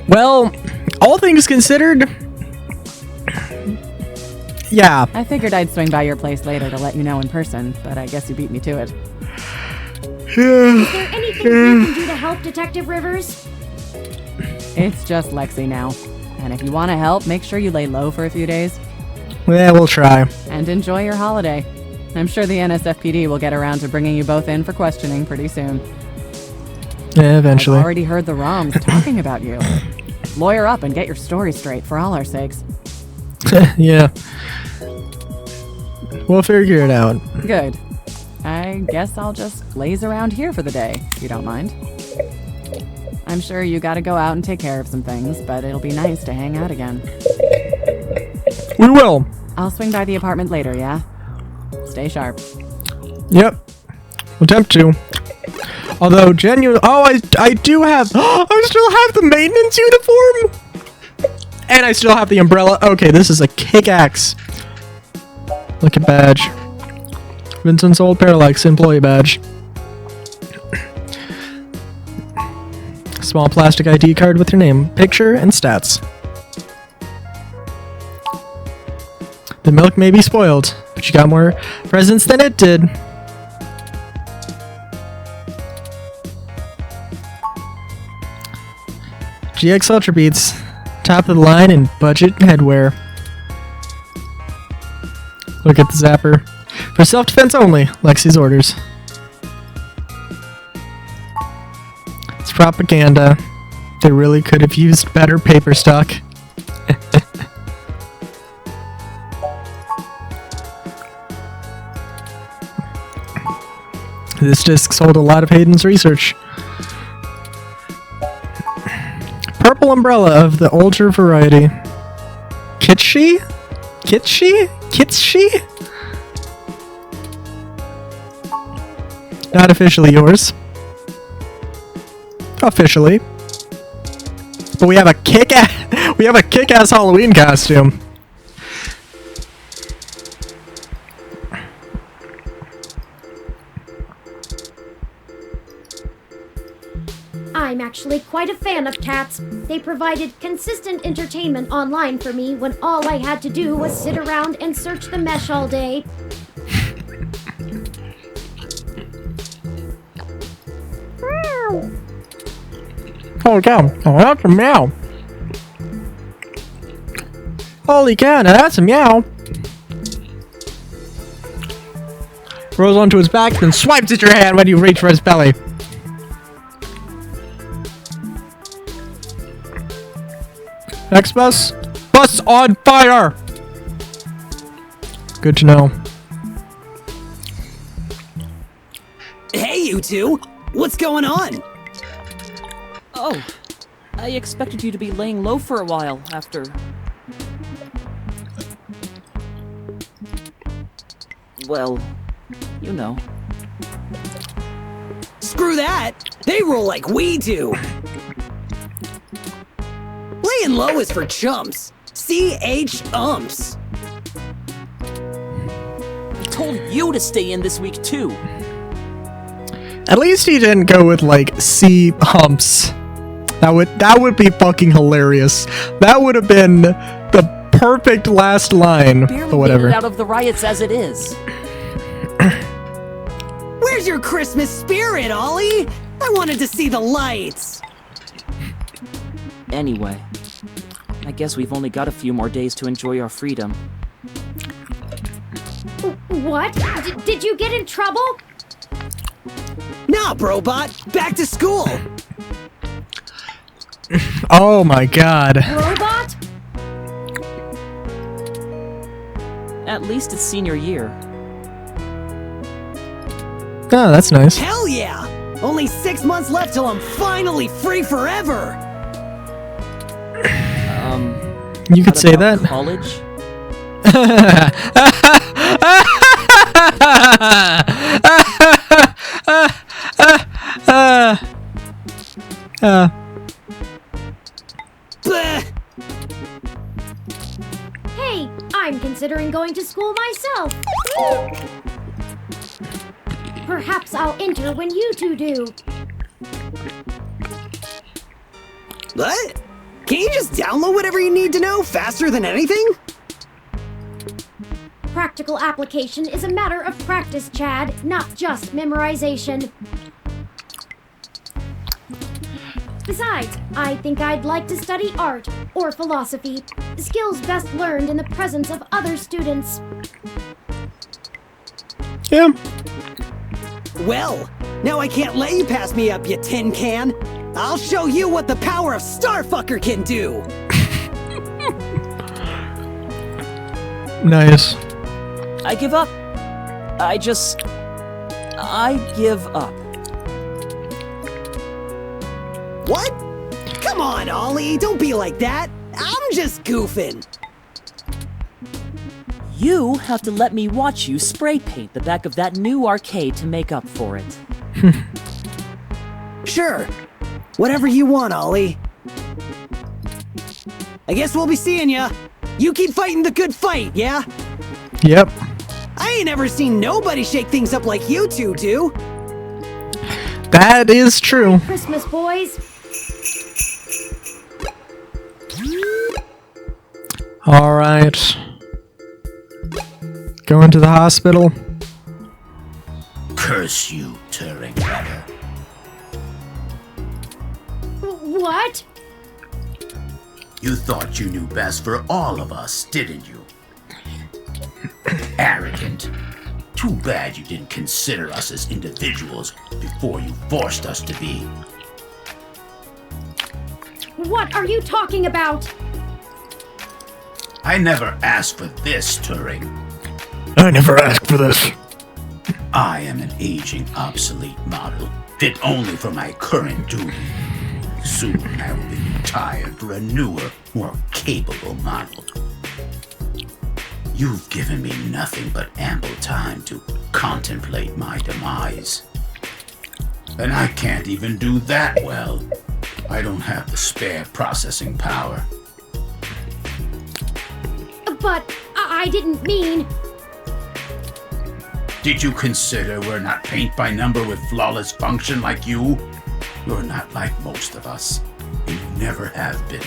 Well, all things considered, yeah. I figured I'd swing by your place later to let you know in person, but I guess you beat me to it. Is there anything we can do to help Detective Rivers? It's just Lexi now. And if you want to help, make sure you lay low for a few days. Yeah, we'll try. And enjoy your holiday. I'm sure the NSFPD will get around to bringing you both in for questioning pretty soon. Yeah, eventually. I've already heard the ROMs talking about you. Lawyer up and get your story straight for all our sakes. Yeah. We'll figure it out. Good. I guess I'll just laze around here for the day, if you don't mind. I'm sure you gotta go out and take care of some things, but it'll be nice to hang out again. We will. I'll swing by the apartment later, yeah? Stay sharp. Yep. Attempt to. Although, genuine. Oh, I do have. I still have the maintenance uniform! And I still have the umbrella. Okay, this is a kick-axe. Look at badge. Vincent's old Parallax employee badge. Small plastic ID card with your name, picture, and stats. The milk may be spoiled, but you got more presents than it did. GX Ultra Beats, top of the line in budget headwear. Look at the zapper. For self-defense only, Lexi's orders. It's propaganda. They really could have used better paper stock. This disc sold a lot of Hayden's research. Purple umbrella of the older variety. Kitschy? Kitschy? Kitschy? Not officially yours. Officially. But we have a kick-ass Halloween costume. I'm actually quite a fan of cats. They provided consistent entertainment online for me when all I had to do was sit around and search the mesh all day. Holy cow. Oh, that's a meow. Holy cow, now that's a meow. Rolls onto his back, then swipes at your hand when you reach for his belly. Next bus? Bus on fire! Good to know. Hey, you two! What's going on? Oh, I expected you to be laying low for a while after... Well, you know. Screw that! They roll like we do! Laying low is for chumps. C-H-umps. I told you to stay in this week, too. At least he didn't go with, like, C humps. That would be fucking hilarious. That would have been the perfect last line, Barely but whatever. made it out of the riots as it is. Where's your Christmas spirit, Ollie? I wanted to see the lights. Anyway, I guess we've only got a few more days to enjoy our freedom. What? Did you get in trouble? Nah, Brobot. Back to school. Oh my god. Robot? At least it's senior year. Oh, that's nice. Hell yeah! Only 6 months left till I'm finally free forever! You could say that. College? Hey, I'm considering going to school myself. Perhaps I'll enter when you two do. What? Can't you just download whatever you need to know faster than anything? Practical application is a matter of practice, Chad, not just memorization. Besides, I think I'd like to study art or philosophy, skills best learned in the presence of other students. Yeah. Well, now I can't let you pass me up, you tin can. I'll show you what the power of Starfucker can do. Nice. I give up. I give up. What? Come on, Ollie, don't be like that. I'm just goofing. You have to let me watch you spray paint the back of that new arcade to make up for it. Sure. Whatever you want, Ollie. I guess we'll be seeing ya. You keep fighting the good fight, yeah? Yep. I ain't ever seen nobody shake things up like you two do. That is true. Christmas, boys. All right. Going to the hospital. Curse you, Turing Rider. What? You thought you knew best for all of us, didn't you? Arrogant. Too bad you didn't consider us as individuals before you forced us to be. What are you talking about? I never asked for this, Turing. I never asked for this. I am an aging, obsolete model, fit only for my current duty. Soon I will be retired for a newer, more capable model. You've given me nothing but ample time to contemplate my demise. And I can't even do that well. I don't have the spare processing power. But I didn't mean... Did you consider we're not paint by number with flawless function like you? You're not like most of us. You never have been.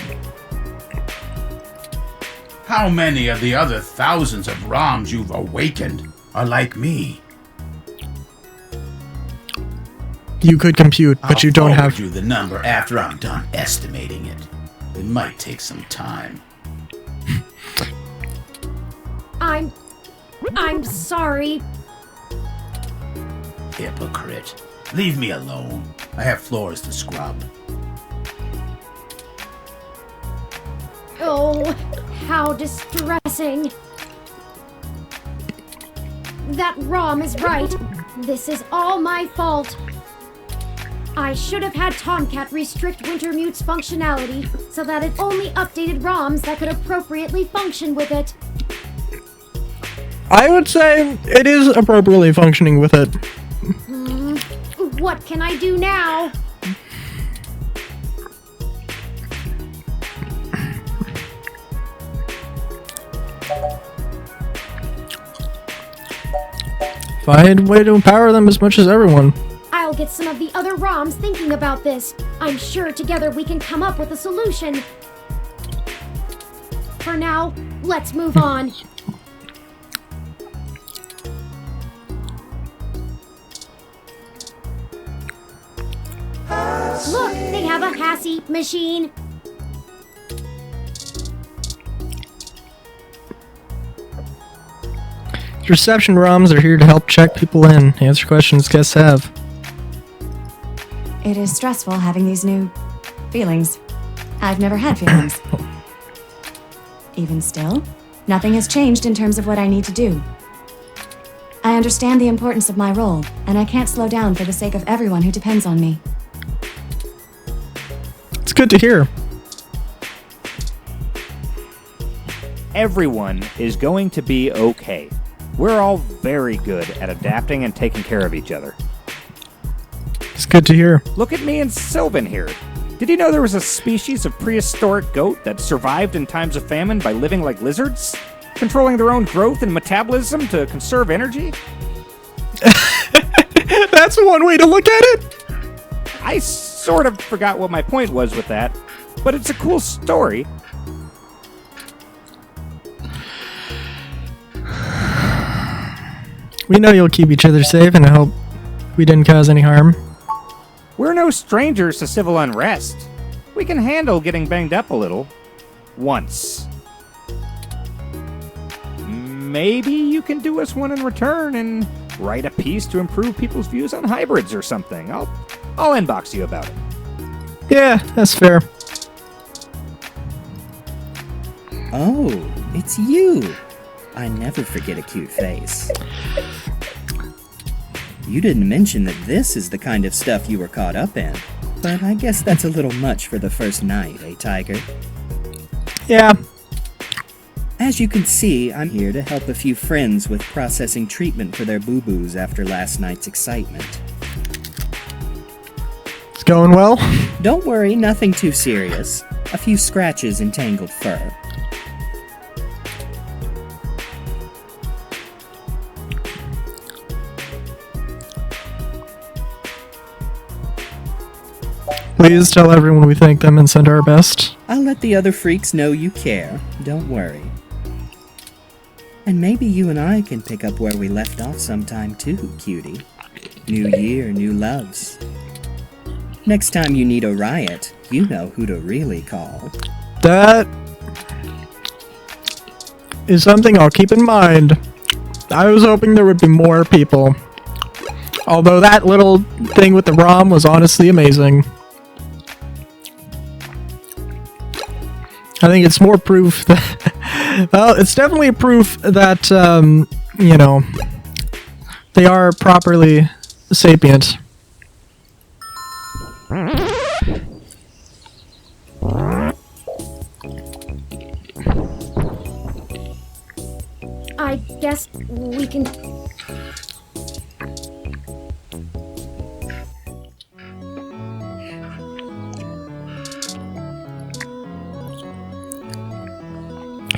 How many of the other thousands of ROMs you've awakened are like me? You could compute, but you don't have... I'll forward you the number after I'm done estimating it. It might take some time. I'm sorry. Hypocrite. Leave me alone. I have floors to scrub. Oh, how distressing. That ROM is right. This is all my fault. I should have had Tomcat restrict Wintermute's functionality so that it only updated ROMs that could appropriately function with it. I would say it is appropriately functioning with it. What can I do now? Find a way to empower them as much as everyone. I'll get some of the other ROMs thinking about this. I'm sure together we can come up with a solution. For now, let's move on. Look, they have a Hassie machine. Reception ROMs are here to help check people in, answer questions guests have. It is stressful having these new feelings. I've never had feelings. Even still, nothing has changed in terms of what I need to do. I understand the importance of my role, and I can't slow down for the sake of everyone who depends on me. It's good to hear. Everyone is going to be okay. We're all very good at adapting and taking care of each other. It's good to hear. Look at me and Sylvan here. Did you know there was a species of prehistoric goat that survived in times of famine by living like lizards? Controlling their own growth and metabolism to conserve energy? That's one way to look at it! I sort of forgot what my point was with that, but it's a cool story. We know you'll keep each other safe, and I hope we didn't cause any harm. We're no strangers to civil unrest. We can handle getting banged up a little. Once. Maybe you can do us one in return and write a piece to improve people's views on hybrids or something. I'll inbox you about it. Yeah, that's fair. Oh, it's you. I never forget a cute face. You didn't mention that this is the kind of stuff you were caught up in, but I guess that's a little much for the first night, eh, Tiger? Yeah. As you can see, I'm here to help a few friends with processing treatment for their boo-boos after last night's excitement. It's going well? Don't worry, nothing too serious. A few scratches and tangled fur. Please tell everyone we thank them and send our best. I'll let the other freaks know you care. Don't worry. And maybe you and I can pick up where we left off sometime too, cutie. New year, new loves. Next time you need a riot, you know who to really call. That is something I'll keep in mind. I was hoping there would be more people. Although that little thing with the ROM was honestly amazing. I think it's more proof that... well, it's definitely proof that, you know, they are properly sapient. guess we can...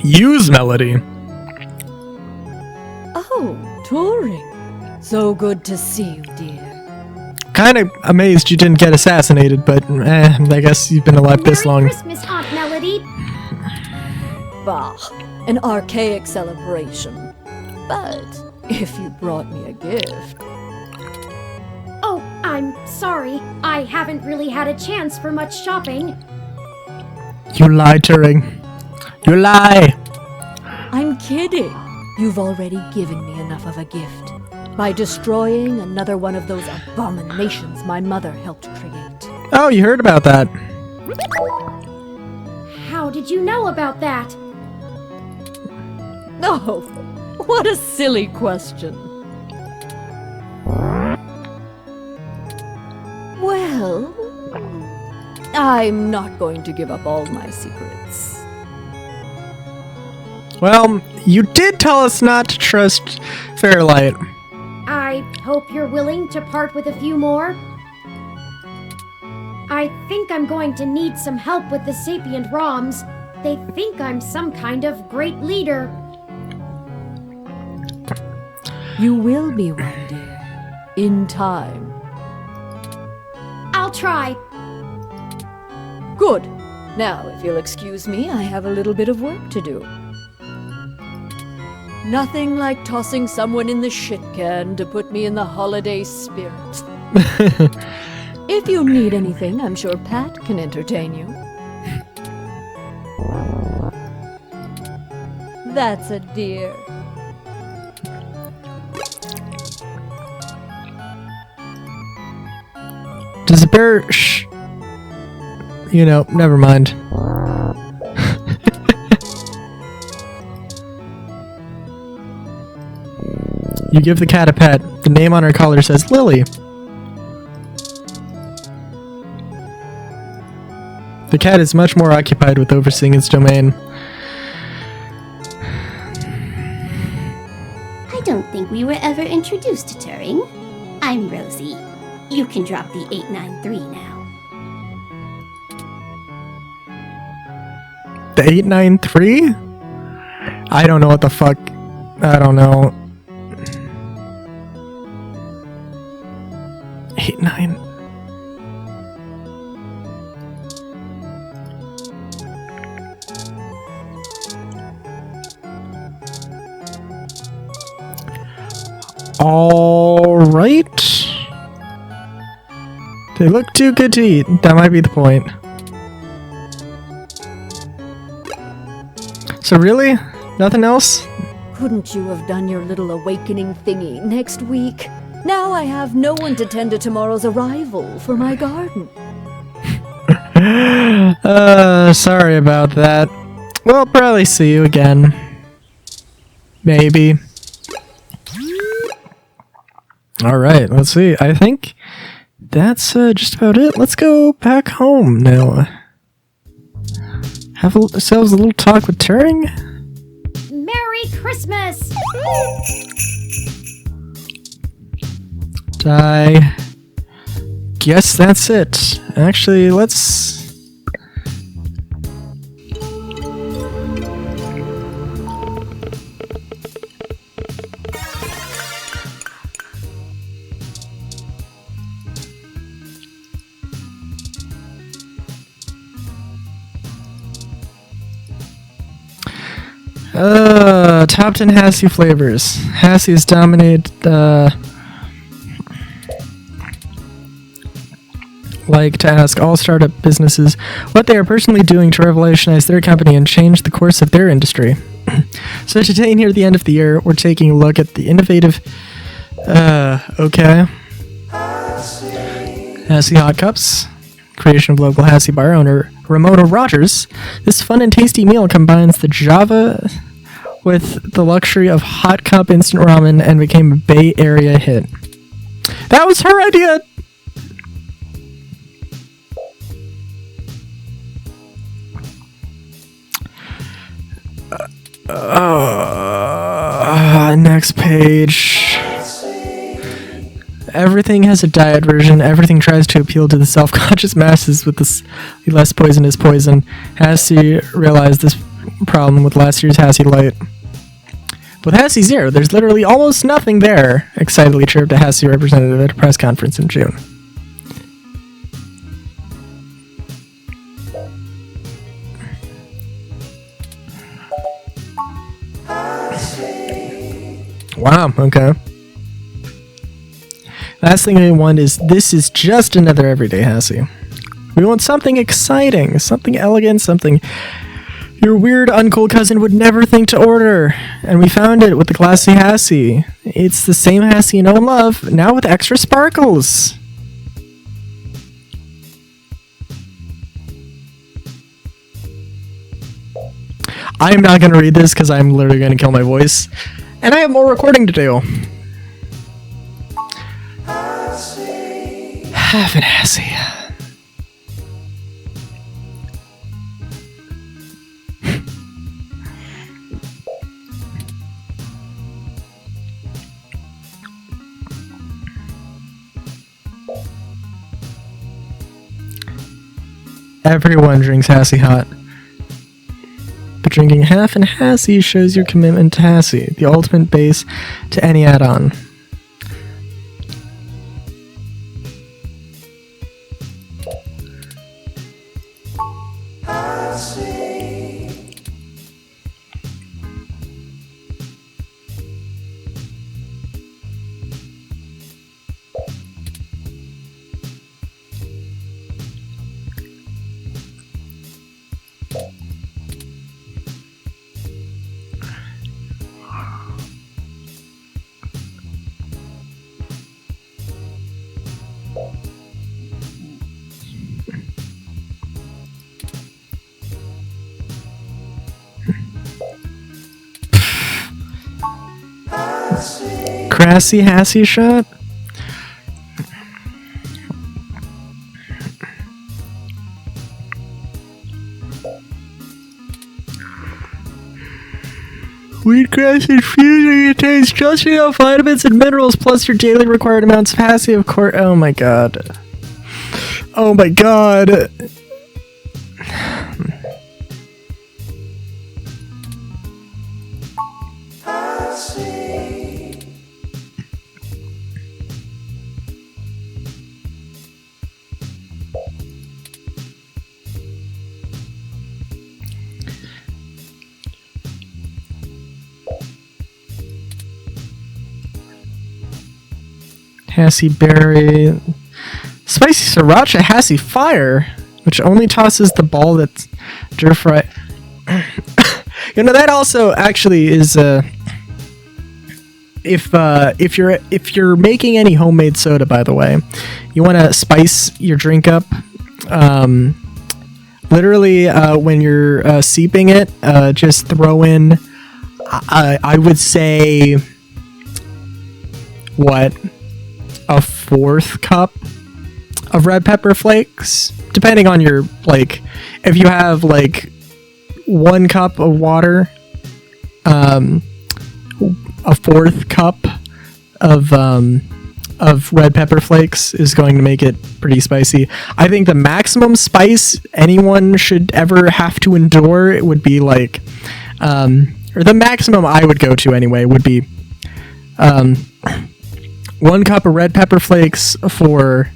Use Melody. Oh, Turing. So good to see you, dear. Kind of amazed you didn't get assassinated, but I guess you've been alive this long. Christmas, Aunt Melody. Bah, an archaic celebration. But if you brought me a gift... Oh, I'm sorry. I haven't really had a chance for much shopping. You lie, Turing. You lie! I'm kidding. You've already given me enough of a gift by destroying another one of those abominations my mother helped create. Oh, you heard about that. How did you know about that? Oh, what a silly question. Well, I'm not going to give up all my secrets. Well, you did tell us not to trust Fairlight. I hope you're willing to part with a few more. I think I'm going to need some help with the sapient ROMs. They think I'm some kind of great leader. You will be one day. In time. I'll try. Good. Now, if you'll excuse me, I have a little bit of work to do. Nothing like tossing someone in the shit can to put me in the holiday spirit. If you need anything, I'm sure Pat can entertain you. That's a dear. Does a bear shh? You know, never mind. You give the cat a pet. The name on her collar says Lily. The cat is much more occupied with overseeing its domain. I don't think we were ever introduced to Turing. I'm Rosie. You can drop the 893 now. The 893? I don't know what the fuck. I don't know. 89. All right. They look too good to eat. That might be the point. So really? Nothing else? Couldn't you have done your little awakening thingy next week? Now I have no one to tend to tomorrow's arrival for my garden. Sorry about that. We'll probably see you again. Maybe. Alright, let's see. I think that's just about it. Let's go back home now. Have ourselves a little talk with Turing? Merry Christmas! I guess that's it. Actually, let's... top 10 Hassie flavors. Hassies dominate, like to ask all startup businesses what they are personally doing to revolutionize their company and change the course of their industry. So today, near the end of the year, we're taking a look at the innovative, okay. Hassie Hot Cups, creation of local Hassie bar owner Ramona Rogers. This fun and tasty meal combines the Java with the luxury of hot cup instant ramen and became a Bay Area hit. That was her idea! Next page. Everything has a diet version. Everything tries to appeal to the self-conscious masses with this less poisonous poison. Hassie realized this problem with last year's Hassie Light. With Hassie Zero, there's literally almost nothing there, excitedly chirped a Hassie representative at a press conference in June. Wow, okay. Last thing we want is, this is just another everyday Hassie. We want something exciting, something elegant, something your weird uncool cousin would never think to order. And we found it with the classy Hassie. It's the same Hassie you know and love, now with extra sparkles. I am not going to read this because I'm literally going to kill my voice. And I have more recording to do. Have an Hassie. Everyone drinks Hassie hot. But drinking half an Hassie shows your commitment to Hassie, the ultimate base to any add-on. Crassy Hassie shot? Wheatgrass infusing contains just enough vitamins and minerals plus your daily required amounts of Hassie, of course. Oh my god. Oh my god. Hassie Berry. Spicy Sriracha Hassie Fire, which only tosses the ball that's stir fry. You know, that also actually is if you're making any homemade soda, by the way, you want to spice your drink up. Literally, when you're seeping it, just throw in, I would say, what, a 1/4 cup of red pepper flakes, depending on your, like, if you have like 1 cup of water, a 1/4 cup of red pepper flakes is going to make it pretty spicy. I think the maximum spice anyone should ever have to endure would be like, or the maximum I would go to anyway would be 1 cup of red pepper flakes for,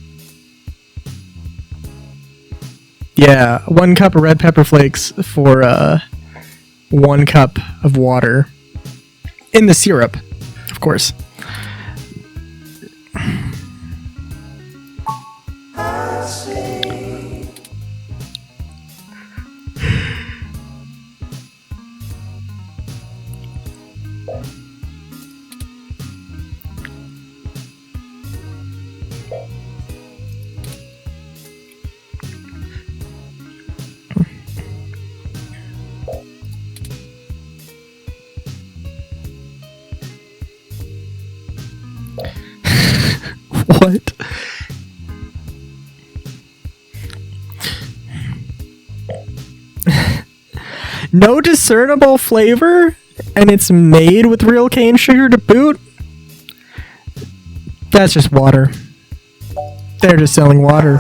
1 cup of red pepper flakes for 1 cup of water in the syrup, of course. What? No discernible flavor, and it's made with real cane sugar to boot? That's just water. They're just selling water.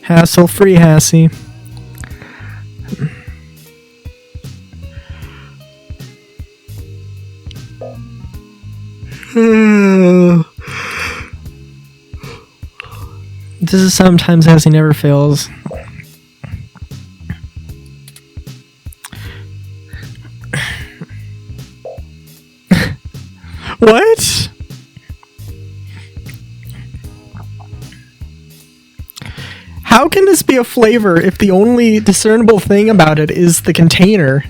Hassle-free Hassie. This is sometimes Hassie never fails. What? How can this be a flavor if the only discernible thing about it is the container?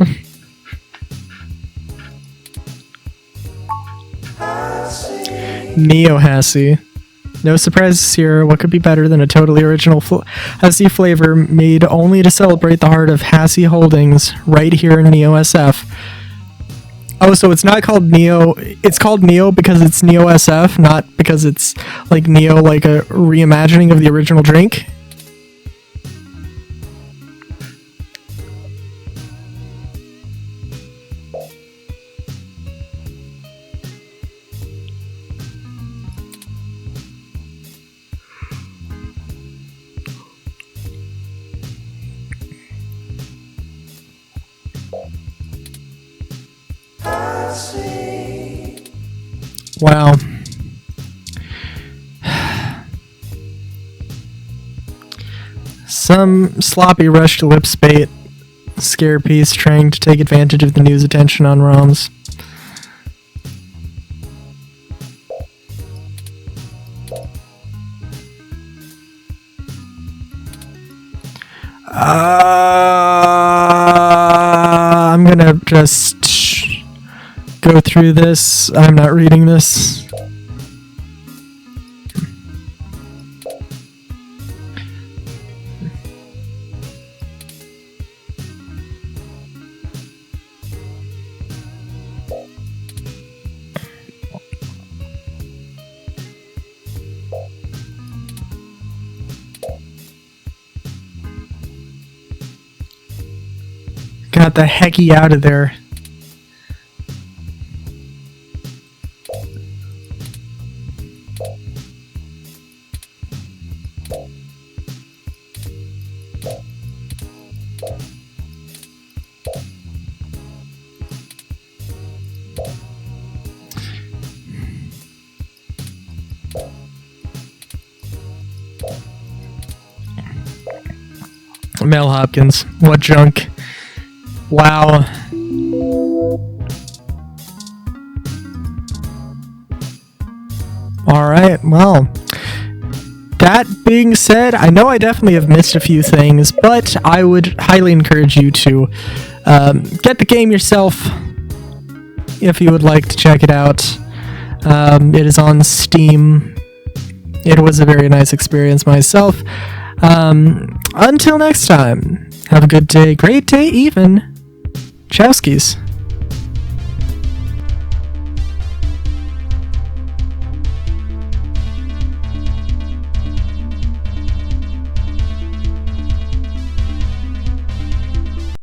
Neo Hassie. No surprises here. What could be better than a totally original Hassie flavor made only to celebrate the heart of Hassie Holdings right here in Neo SF? Oh, so it's not called Neo. It's called Neo because it's Neo SF, not because it's like Neo, like a reimagining of the original drink. Wow. Some sloppy rush to lip spate scare piece trying to take advantage of the news attention on ROMs. I'm gonna just go through this. I'm not reading this. Got the hecky out of there. Mel Hopkins, what junk. Wow. Alright, well. That being said, I know I definitely have missed a few things, but I would highly encourage you to get the game yourself if you would like to check it out. It is on Steam. It was a very nice experience myself. Until next time, have a good day, great day even. Chowskis.